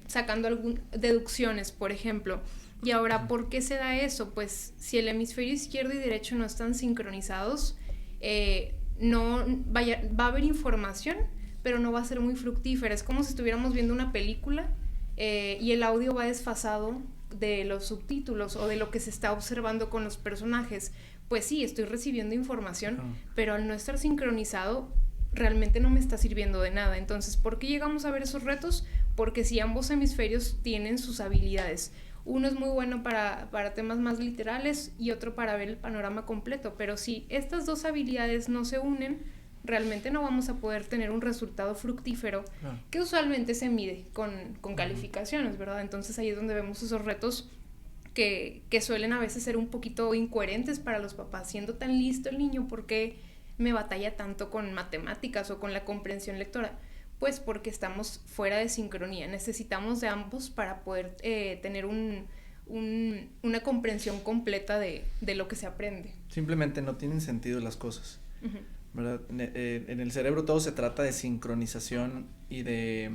sacando deducciones, por ejemplo. Y ahora, ¿por qué se da eso? Pues si el hemisferio izquierdo y derecho no están sincronizados, va a haber información, pero no va a ser muy fructífera. Es como si estuviéramos viendo una película y el audio va desfasado de los subtítulos o de lo que se está observando con los personajes. Pues sí, estoy recibiendo información, pero al no estar sincronizado, realmente no me está sirviendo de nada. Entonces, ¿por qué llegamos a ver esos retos? Porque si ambos hemisferios tienen sus habilidades uno es muy bueno para temas más literales y otro para ver el panorama completo, pero si estas dos habilidades no se unen, realmente no vamos a poder tener un resultado fructífero que usualmente se mide con calificaciones, ¿verdad? Entonces ahí es donde vemos esos retos que suelen a veces ser un poquito incoherentes para los papás. Siendo tan listo el niño, ¿por qué me batalla tanto con matemáticas o con la comprensión lectora? Pues porque estamos fuera de sincronía, necesitamos de ambos para poder tener una comprensión completa de lo que se aprende. Simplemente no tienen sentido las cosas, Uh-huh. ¿verdad? En el cerebro todo se trata de sincronización y de,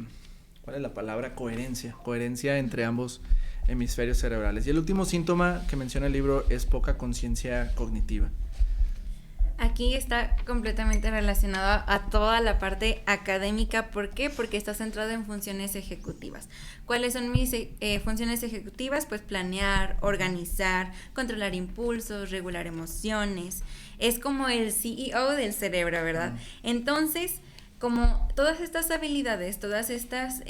¿cuál es la palabra? Coherencia entre ambos hemisferios cerebrales. Y el último síntoma que menciona el libro es poca conciencia cognitiva. Aquí está completamente relacionado a toda la parte académica. ¿Por qué? Porque está centrado en funciones ejecutivas. ¿Cuáles son mis funciones ejecutivas? Pues planear, organizar, controlar impulsos, regular emociones. Es como el CEO del cerebro, ¿verdad? Entonces, como todas estas habilidades, todas estas...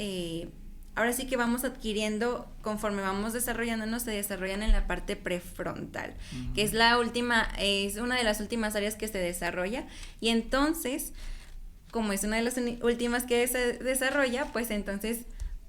ahora sí que vamos adquiriendo, conforme vamos desarrollándonos, se desarrollan en la parte prefrontal, que es una de las últimas áreas que se desarrolla, y entonces, como es una de las últimas que se desarrolla, pues entonces,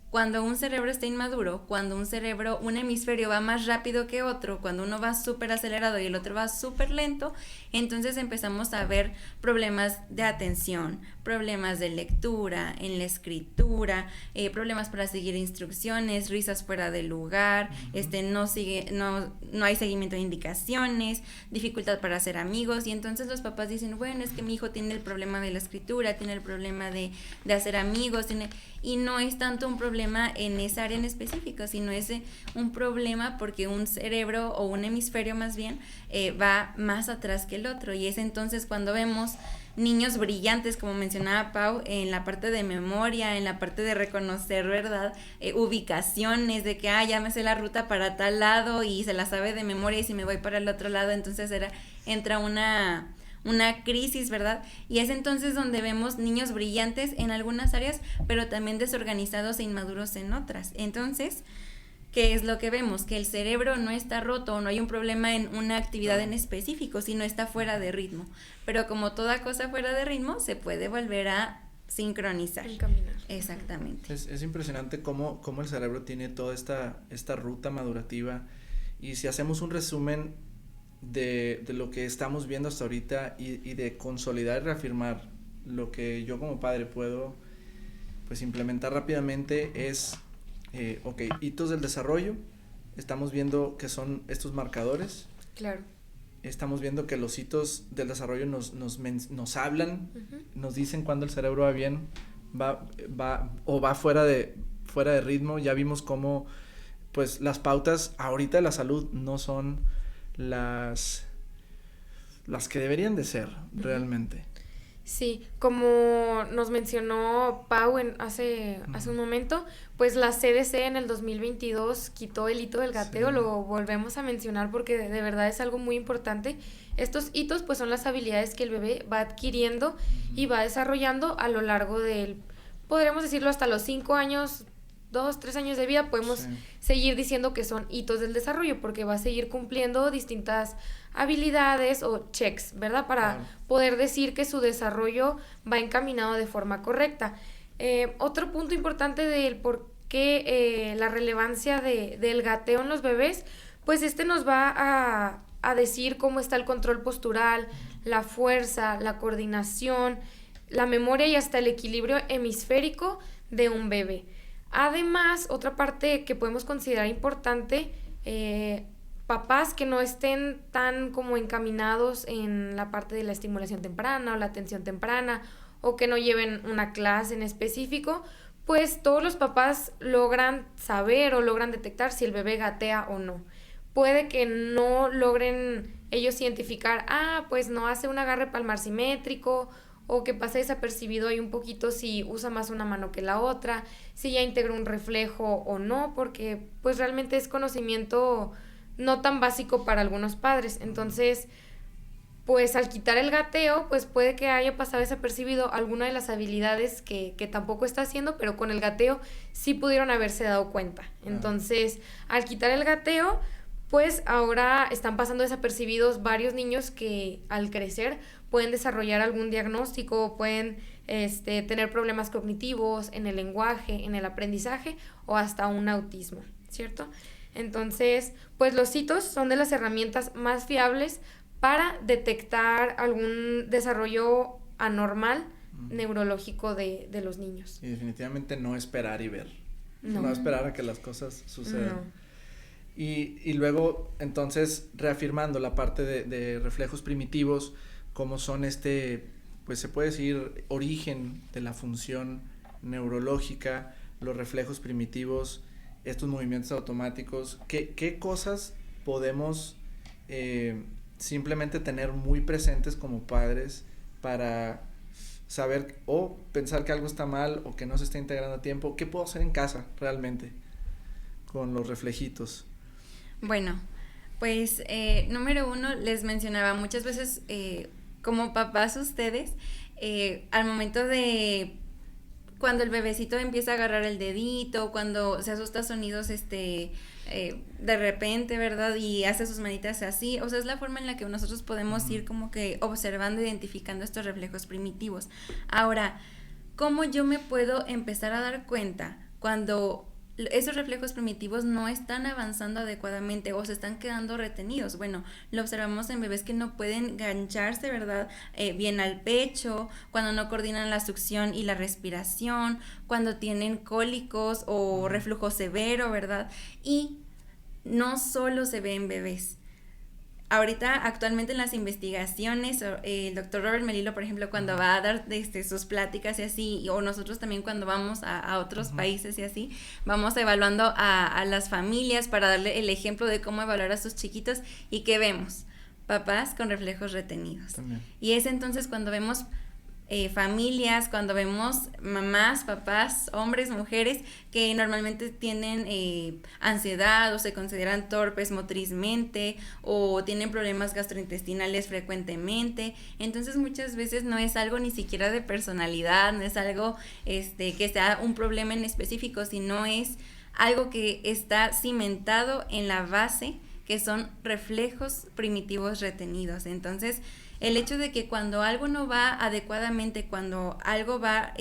cuando un cerebro está inmaduro, cuando un hemisferio va más rápido que otro, cuando uno va súper acelerado y el otro va súper lento, entonces empezamos a ver problemas de atención, problemas de lectura, en la escritura, problemas para seguir instrucciones, risas fuera del lugar, no hay seguimiento de indicaciones, dificultad para hacer amigos, y entonces los papás dicen, bueno, es que mi hijo tiene el problema de la escritura, tiene el problema de hacer amigos, y no es tanto un problema en esa área en específico, sino es un problema porque un cerebro o un hemisferio más bien va más atrás que el otro, y es entonces cuando vemos niños brillantes, como mencionaba Pau, en la parte de memoria, en la parte de reconocer, ¿verdad? Ubicaciones, de que ya me sé la ruta para tal lado y se la sabe de memoria, y si me voy para el otro lado, entonces entra una crisis, ¿verdad? Y es entonces donde vemos niños brillantes en algunas áreas, pero también desorganizados e inmaduros en otras. Entonces, ¿qué es lo que vemos? Que el cerebro no está roto o no hay un problema en una actividad en específico, sino está fuera de ritmo. Pero como toda cosa fuera de ritmo, se puede volver a sincronizar. Encaminar. Exactamente. Es impresionante cómo el cerebro tiene toda esta ruta madurativa, y si hacemos un resumen de lo que estamos viendo hasta ahorita y de consolidar y reafirmar lo que yo como padre puedo pues implementar rápidamente es hitos del desarrollo. Estamos viendo que son estos marcadores. Claro. Estamos viendo que los hitos del desarrollo nos hablan, Uh-huh. nos dicen cuando el cerebro va bien, va fuera de ritmo. Ya vimos cómo pues las pautas ahorita de la salud no son las que deberían de ser realmente. Sí, como nos mencionó Pau hace un momento, pues la CDC en el 2022 quitó el hito del gateo. Sí. Lo volvemos a mencionar porque de verdad es algo muy importante. Estos hitos pues son las habilidades que el bebé va adquiriendo y va desarrollando a lo largo podríamos decirlo hasta los 5 años, 2, 3 años de vida, podemos seguir diciendo que son hitos del desarrollo, porque va a seguir cumpliendo distintas habilidades o checks, ¿verdad? Para poder decir que su desarrollo va encaminado de forma correcta. Otro punto importante del por qué la relevancia del gateo en los bebés, pues nos va a decir cómo está el control postural, la fuerza, la coordinación, la memoria y hasta el equilibrio hemisférico de un bebé. Además, otra parte que podemos considerar importante, papás que no estén tan como encaminados en la parte de la estimulación temprana o la atención temprana, o que no lleven una clase en específico, pues todos los papás logran saber o logran detectar si el bebé gatea o no. Puede que no logren ellos identificar, pues no hace un agarre palmar simétrico, o que pasa desapercibido ahí un poquito si usa más una mano que la otra, si ya integra un reflejo o no, porque pues realmente es conocimiento no tan básico para algunos padres. Entonces, pues al quitar el gateo, pues puede que haya pasado desapercibido alguna de las habilidades que tampoco está haciendo, pero con el gateo sí pudieron haberse dado cuenta. Entonces, al quitar el gateo, pues ahora están pasando desapercibidos varios niños que al crecer pueden desarrollar algún diagnóstico, pueden tener problemas cognitivos en el lenguaje, en el aprendizaje o hasta un autismo, ¿cierto? Entonces, pues los hitos son de las herramientas más fiables para detectar algún desarrollo anormal neurológico de los niños. Y definitivamente no esperar y ver. No. No esperar a que las cosas sucedan. No. Y luego, entonces, reafirmando la parte de reflejos primitivos, como son pues se puede decir, origen de la función neurológica, los reflejos primitivos, estos movimientos automáticos, ¿qué cosas podemos simplemente tener muy presentes como padres para saber o pensar que algo está mal o que no se está integrando a tiempo? ¿Qué puedo hacer en casa realmente con los reflejitos? Bueno, pues número 1, les mencionaba muchas veces como papás ustedes, al momento de cuando el bebecito empieza a agarrar el dedito, cuando se asusta sonidos de repente, ¿verdad? Y hace sus manitas así, o sea, es la forma en la que nosotros podemos ir como que observando, identificando estos reflejos primitivos. Ahora, ¿cómo yo me puedo empezar a dar cuenta cuando esos reflejos primitivos no están avanzando adecuadamente o se están quedando retenidos? Bueno, lo observamos en bebés que no pueden gancharse, ¿verdad? Bien al pecho, cuando no coordinan la succión y la respiración, cuando tienen cólicos o reflujo severo, ¿verdad? Y no solo se ve en bebés. Ahorita, actualmente en las investigaciones, el doctor Robert Melillo, por ejemplo, cuando va a dar sus pláticas y así, o nosotros también cuando vamos a otros países y así, vamos evaluando a las familias para darle el ejemplo de cómo evaluar a sus chiquitos y ¿qué vemos? Papás con reflejos retenidos. También. Y es entonces cuando vemos familias, cuando vemos mamás, papás, hombres, mujeres que normalmente tienen ansiedad o se consideran torpes motrizmente o tienen problemas gastrointestinales frecuentemente. Entonces muchas veces no es algo ni siquiera de personalidad, no es algo que sea un problema en específico, sino es algo que está cimentado en la base, que son reflejos primitivos retenidos. Entonces, el hecho de que cuando algo no va adecuadamente, cuando algo va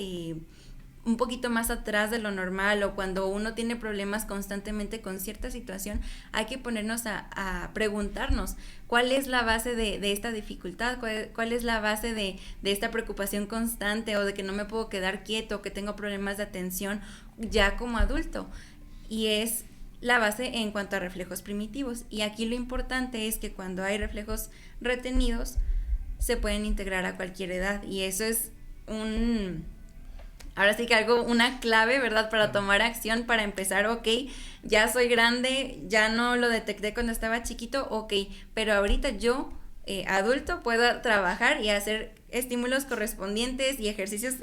un poquito más atrás de lo normal o cuando uno tiene problemas constantemente con cierta situación, hay que ponernos a preguntarnos cuál es la base de esta dificultad, cuál es la base de esta preocupación constante o de que no me puedo quedar quieto, que tengo problemas de atención ya como adulto. Y es la base en cuanto a reflejos primitivos. Y aquí lo importante es que cuando hay reflejos retenidos, se pueden integrar a cualquier edad, y eso es ahora sí que una clave, ¿verdad? Para tomar acción, para empezar, ok, ya soy grande, ya no lo detecté cuando estaba chiquito, ok, pero ahorita yo, adulto, puedo trabajar y hacer estímulos correspondientes y ejercicios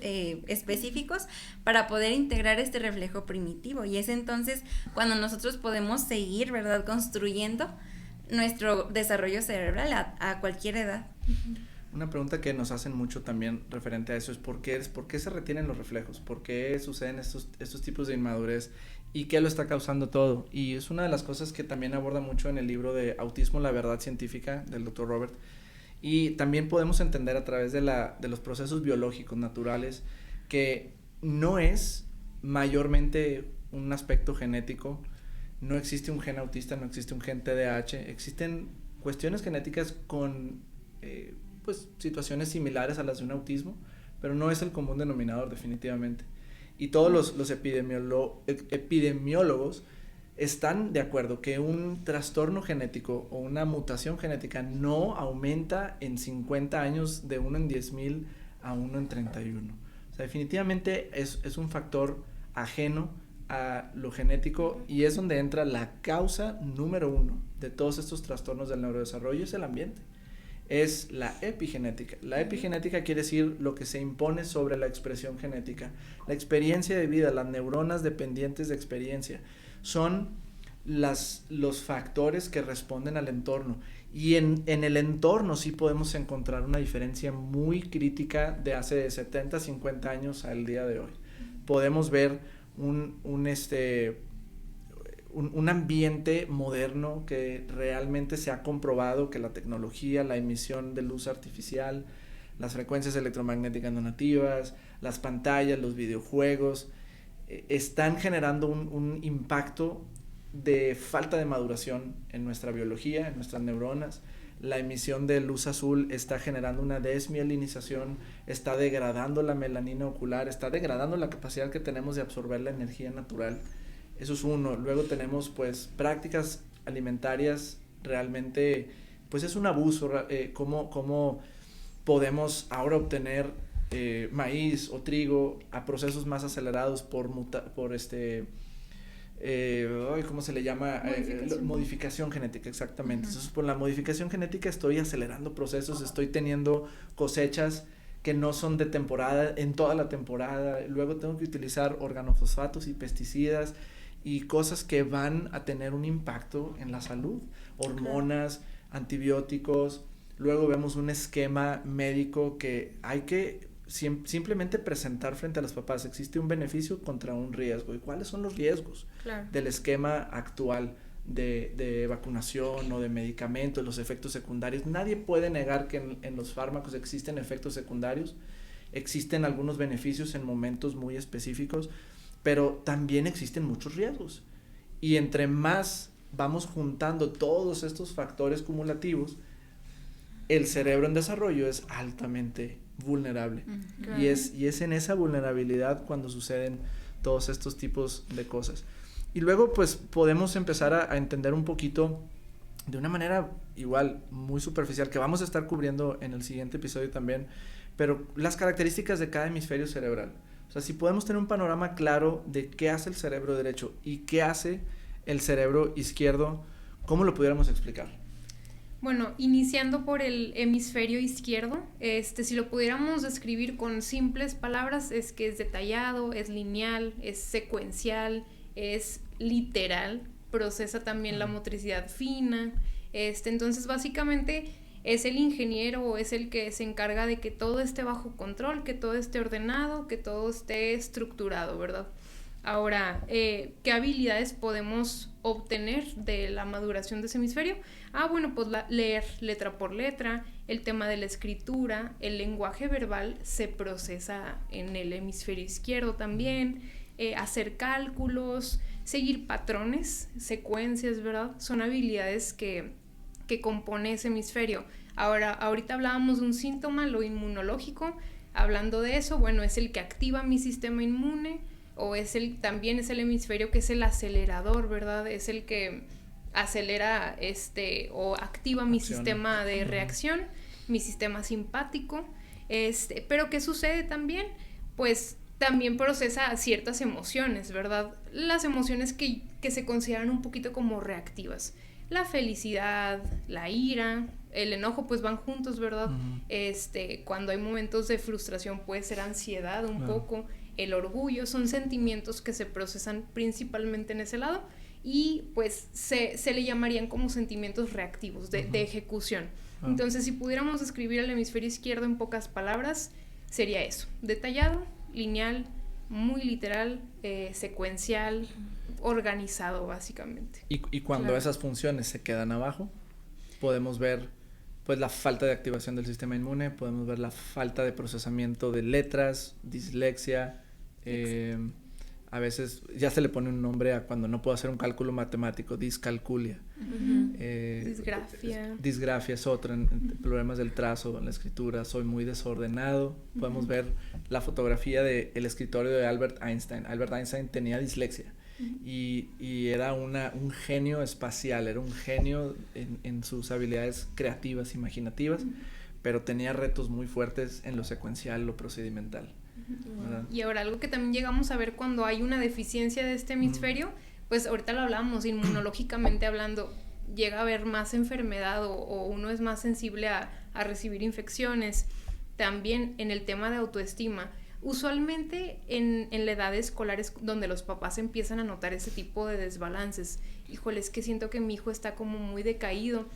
específicos para poder integrar este reflejo primitivo, y es entonces cuando nosotros podemos seguir, ¿verdad?, construyendo nuestro desarrollo cerebral a cualquier edad. Una pregunta que nos hacen mucho también referente a eso es ¿por qué se retienen los reflejos? ¿Por qué suceden estos tipos de inmadurez? ¿Y qué lo está causando todo? Y es una de las cosas que también aborda mucho en el libro de Autismo, la verdad científica, del Dr. Robert. Y también podemos entender a través de los procesos biológicos naturales que no es mayormente un aspecto genético. No existe un gen autista, no existe un gen TDAH, existen cuestiones genéticas con pues situaciones similares a las de un autismo, pero no es el común denominador definitivamente. Y todos los epidemiólogos están de acuerdo que un trastorno genético o una mutación genética no aumenta en 50 años de 1 en 10,000 a 1 en 31. O sea, definitivamente es un factor ajeno a lo genético, y es donde entra la causa número 1 de todos estos trastornos del neurodesarrollo, es el ambiente, es la epigenética. La epigenética quiere decir lo que se impone sobre la expresión genética, la experiencia de vida, las neuronas dependientes de experiencia, son los factores que responden al entorno, Y en el entorno sí podemos encontrar una diferencia muy crítica de hace 70, 50 años al día de hoy. Podemos ver un ambiente moderno que realmente se ha comprobado que la tecnología, la emisión de luz artificial, las frecuencias electromagnéticas no nativas, las pantallas, los videojuegos, están generando un impacto de falta de maduración en nuestra biología, en nuestras neuronas. La emisión de luz azul está generando una desmielinización, está degradando la melanina ocular, está degradando la capacidad que tenemos de absorber la energía natural. Eso es uno. Luego tenemos pues prácticas alimentarias realmente, pues es un abuso, cómo podemos ahora obtener maíz o trigo a procesos más acelerados por ¿cómo se le llama? Modificación genética, exactamente. Entonces, por la modificación genética estoy acelerando procesos, estoy teniendo cosechas que no son de temporada, en toda la temporada. Luego tengo que utilizar organofosfatos y pesticidas y cosas que van a tener un impacto en la salud, hormonas, antibióticos. Luego vemos un esquema médico que hay que simplemente presentar frente a los papás. Existe un beneficio contra un riesgo. ¿Y cuáles son los riesgos del esquema actual de vacunación o de medicamentos, los efectos secundarios? Nadie puede negar que en los fármacos existen efectos secundarios, existen algunos beneficios en momentos muy específicos, pero también existen muchos riesgos. Y entre más vamos juntando todos estos factores cumulativos, el cerebro en desarrollo es altamente vulnerable. Claro. Y es en esa vulnerabilidad cuando suceden todos estos tipos de cosas. Y luego pues podemos empezar a entender un poquito de una manera igual muy superficial, que vamos a estar cubriendo en el siguiente episodio también, pero las características de cada hemisferio cerebral. O sea, si podemos tener un panorama claro de qué hace el cerebro derecho y qué hace el cerebro izquierdo, ¿cómo lo pudiéramos explicar? Bueno, iniciando por el hemisferio izquierdo, si lo pudiéramos describir con simples palabras, es que es detallado, es lineal, es secuencial, es literal, procesa también la motricidad fina, entonces básicamente es el ingeniero o es el que se encarga de que todo esté bajo control, que todo esté ordenado, que todo esté estructurado, ¿verdad? Ahora, ¿qué habilidades podemos obtener de la maduración de ese hemisferio? Bueno, pues leer letra por letra, el tema de la escritura, el lenguaje verbal se procesa en el hemisferio izquierdo también, hacer cálculos, seguir patrones, secuencias, ¿verdad? Son habilidades que compone ese hemisferio. Ahorita hablábamos de un síntoma, lo inmunológico. Hablando de eso, bueno, es el que activa mi sistema inmune, o también es el hemisferio que es el acelerador, ¿verdad? Es el que acelera o activa mi sistema de reacción, mi sistema simpático. Pero ¿qué sucede también? Pues también procesa ciertas emociones, ¿verdad? Las emociones que se consideran un poquito como reactivas. La felicidad, la ira, el enojo, pues van juntos, ¿verdad? Cuando hay momentos de frustración puede ser ansiedad un poco, el orgullo, son sentimientos que se procesan principalmente en ese lado y pues se le llamarían como sentimientos reactivos de ejecución. Entonces, si pudiéramos describir el hemisferio izquierdo en pocas palabras, sería eso: detallado, lineal, muy literal, secuencial, organizado básicamente. Y cuando esas funciones se quedan abajo, podemos ver pues la falta de activación del sistema inmune, podemos ver la falta de procesamiento de letras, dislexia, a veces ya se le pone un nombre a cuando no puedo hacer un cálculo matemático, discalculia. Disgrafia es otra, problemas del trazo, en la escritura, soy muy desordenado. Podemos ver la fotografía del escritorio de Albert Einstein. Albert Einstein tenía dislexia y era un genio espacial, era un genio en sus habilidades creativas, imaginativas, pero tenía retos muy fuertes en lo secuencial, lo procedimental. Y ahora algo que también llegamos a ver cuando hay una deficiencia de este hemisferio, pues ahorita lo hablamos, inmunológicamente hablando, llega a haber más enfermedad o uno es más sensible a recibir infecciones. También en el tema de autoestima, usualmente en la edad escolar es donde los papás empiezan a notar ese tipo de desbalances. Híjole, es que siento que mi hijo está como muy decaído.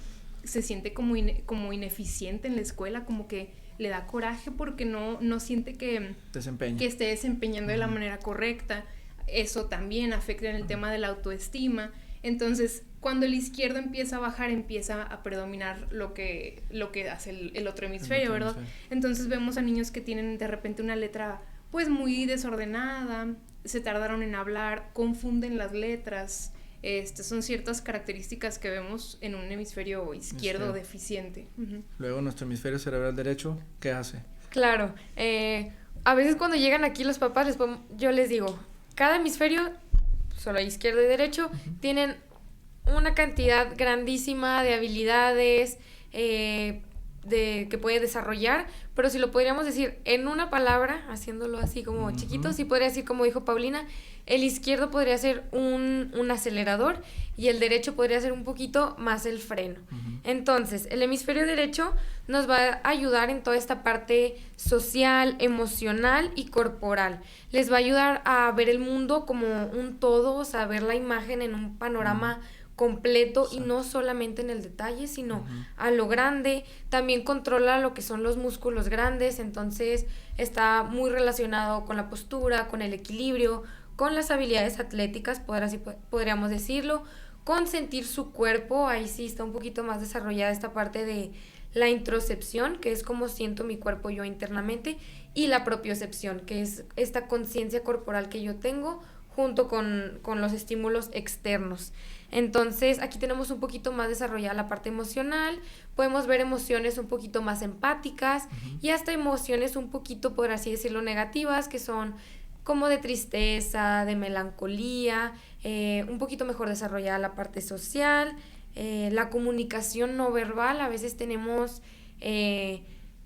se siente como ineficiente en la escuela, como que le da coraje porque no siente que esté desempeñando de la manera correcta. Eso también afecta en el tema de la autoestima. Entonces, cuando el izquierdo empieza a bajar, empieza a predominar lo que hace el otro hemisferio, ¿verdad? Entonces vemos a niños que tienen de repente una letra pues muy desordenada, se tardaron en hablar, confunden las letras. Son ciertas características que vemos en un hemisferio izquierdo deficiente. Uh-huh. Luego nuestro hemisferio cerebral derecho, ¿qué hace? Claro, a veces cuando llegan aquí los papás, yo les digo, cada hemisferio, solo izquierdo y derecho, tienen una cantidad grandísima de habilidades que puede desarrollar, pero si lo podríamos decir en una palabra, haciéndolo así como chiquito, sí podría decir, como dijo Paulina, el izquierdo podría ser un acelerador y el derecho podría ser un poquito más el freno. Entonces, el hemisferio derecho nos va a ayudar en toda esta parte social, emocional y corporal. Les va a ayudar a ver el mundo como un todo, o sea, ver la imagen en un panorama completo y no solamente en el detalle, sino a lo grande. También controla lo que son los músculos grandes, entonces está muy relacionado con la postura, con el equilibrio, con las habilidades atléticas, podríamos decirlo, con sentir su cuerpo. Ahí sí está un poquito más desarrollada esta parte de la introcepción, que es como siento mi cuerpo yo internamente, y la propiocepción, que es esta conciencia corporal que yo tengo junto con los estímulos externos. Entonces, aquí tenemos un poquito más desarrollada la parte emocional, podemos ver emociones un poquito más empáticas y hasta emociones un poquito, por así decirlo, negativas, que son como de tristeza, de melancolía, un poquito mejor desarrollada la parte social, la comunicación no verbal. A veces tenemos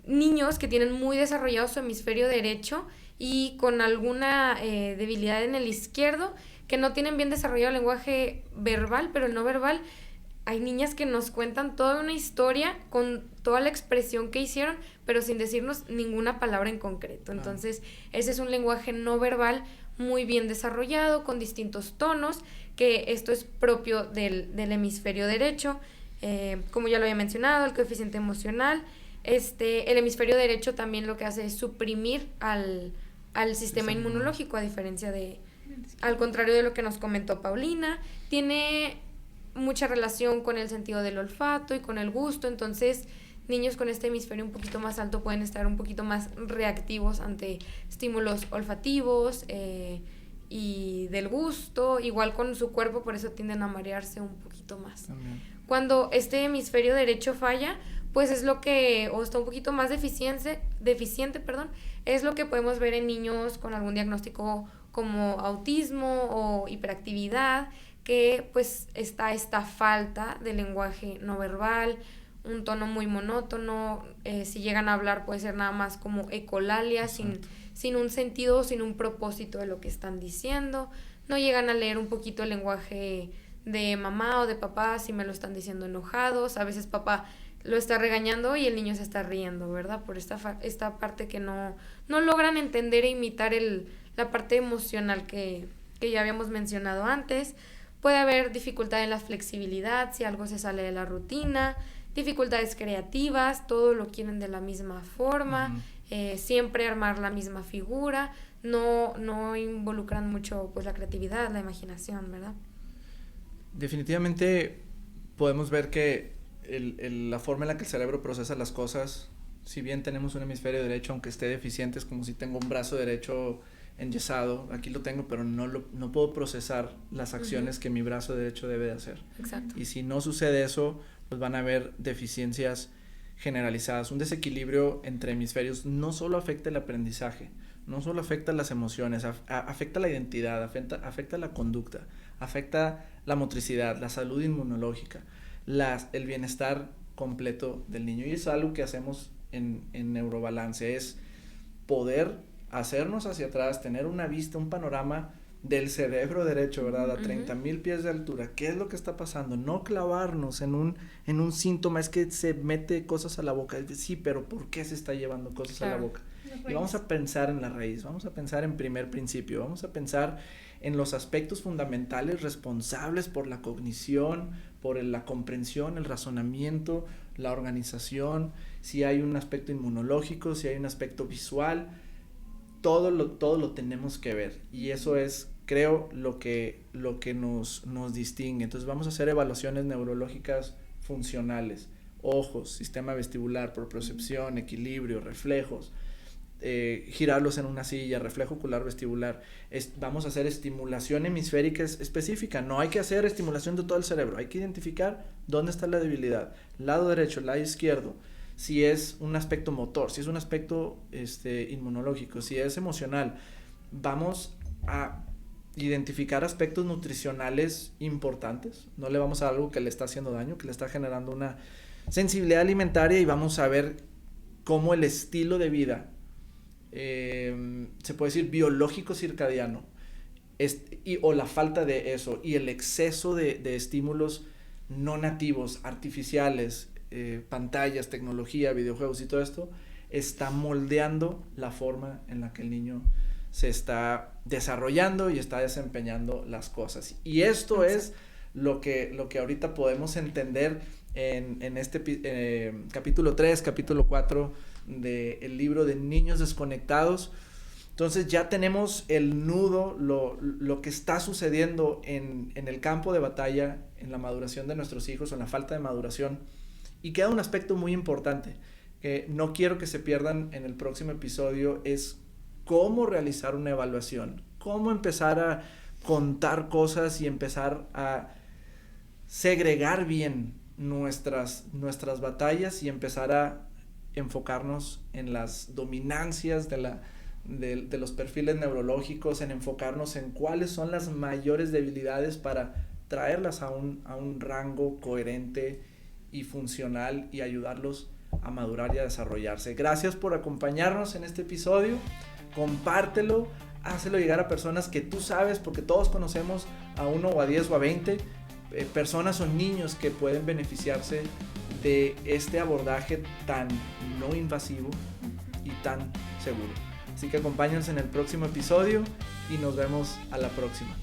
niños que tienen muy desarrollado su hemisferio derecho y con alguna debilidad en el izquierdo, que no tienen bien desarrollado el lenguaje verbal, pero el no verbal. Hay niñas que nos cuentan toda una historia con toda la expresión que hicieron, pero sin decirnos ninguna palabra en concreto. Entonces, ese es un lenguaje no verbal muy bien desarrollado, con distintos tonos, que esto es propio del hemisferio derecho. Como ya lo había mencionado, el coeficiente emocional. El hemisferio derecho también lo que hace es suprimir al sistema inmunológico, a diferencia al contrario de lo que nos comentó Paulina. Tiene mucha relación con el sentido del olfato y con el gusto. Entonces, niños con este hemisferio un poquito más alto pueden estar un poquito más reactivos ante estímulos olfativos y del gusto, igual con su cuerpo, por eso tienden a marearse un poquito más. También. Cuando este hemisferio derecho falla, pues es lo que, o está un poquito más deficiente, es lo que podemos ver en niños con algún diagnóstico como autismo o hiperactividad, que pues está esta falta de lenguaje no verbal, un tono muy monótono, si llegan a hablar puede ser nada más como ecolalia, sin un sentido, sin un propósito de lo que están diciendo. No llegan a leer un poquito el lenguaje de mamá o de papá si me lo están diciendo enojados. A veces papá lo está regañando y el niño se está riendo, ¿verdad? Por esta parte que no logran entender e imitar la parte emocional que ya habíamos mencionado antes. Puede haber dificultad en la flexibilidad si algo se sale de la rutina, dificultades creativas, todo lo quieren de la misma forma, siempre armar la misma figura, no involucran mucho pues la creatividad, la imaginación, ¿verdad? Definitivamente podemos ver que la forma en la que el cerebro procesa las cosas, si bien tenemos un hemisferio derecho, aunque esté deficiente, es como si tengo un brazo derecho enyesado, aquí lo tengo, pero no puedo procesar las acciones que mi brazo derecho debe de hacer. Exacto. Y si no sucede eso, pues van a haber deficiencias generalizadas. Un desequilibrio entre hemisferios no solo afecta el aprendizaje, no solo afecta las emociones, afecta la identidad, afecta la conducta, afecta la motricidad, la salud inmunológica, el bienestar completo del niño. Y es algo que hacemos en Neurobalance, es poder hacernos hacia atrás, tener una vista, un panorama del cerebro derecho, ¿verdad? A 30,000 pies de altura. ¿Qué es lo que está pasando? No clavarnos en un síntoma, es que se mete cosas a la boca. Sí, pero ¿por qué se está llevando cosas a la boca? Y vamos a pensar en la raíz, vamos a pensar en primer principio, vamos a pensar en los aspectos fundamentales responsables por la cognición, por la comprensión, el razonamiento, la organización, si hay un aspecto inmunológico, si hay un aspecto visual, todo lo tenemos que ver, y eso es, creo, lo que nos distingue. Entonces vamos a hacer evaluaciones neurológicas funcionales, ojos, sistema vestibular, propriocepción, equilibrio, reflejos, girarlos en una silla, reflejo ocular vestibular. Vamos a hacer estimulación hemisférica específica, no hay que hacer estimulación de todo el cerebro, hay que identificar dónde está la debilidad, lado derecho, lado izquierdo, si es un aspecto motor, si es un aspecto inmunológico, si es emocional. Vamos a identificar aspectos nutricionales importantes, no le vamos a dar algo que le está haciendo daño, que le está generando una sensibilidad alimentaria, y vamos a ver cómo el estilo de vida, se puede decir biológico circadiano, o la falta de eso, y el exceso de estímulos no nativos, artificiales, pantallas, tecnología, videojuegos y todo esto, está moldeando la forma en la que el niño se está desarrollando y está desempeñando las cosas. Y esto es lo que ahorita podemos entender en este capítulo 3, capítulo 4 del libro de Niños Desconectados. Entonces ya tenemos el nudo, lo que está sucediendo en el campo de batalla, en la maduración de nuestros hijos o en la falta de maduración. Y queda un aspecto muy importante que no quiero que se pierdan en el próximo episodio, es cómo realizar una evaluación, cómo empezar a contar cosas y empezar a segregar bien nuestras batallas y empezar a enfocarnos en las dominancias de los perfiles neurológicos, en enfocarnos en cuáles son las mayores debilidades para traerlas a un rango coherente y funcional y ayudarlos a madurar y a desarrollarse. Gracias por acompañarnos en este episodio. Compártelo, hácelo llegar a personas que tú sabes, porque todos conocemos a 1 o a 10 o a 20 personas o niños que pueden beneficiarse de este abordaje tan no invasivo y tan seguro. Así que acompáñanos en el próximo episodio y nos vemos a la próxima.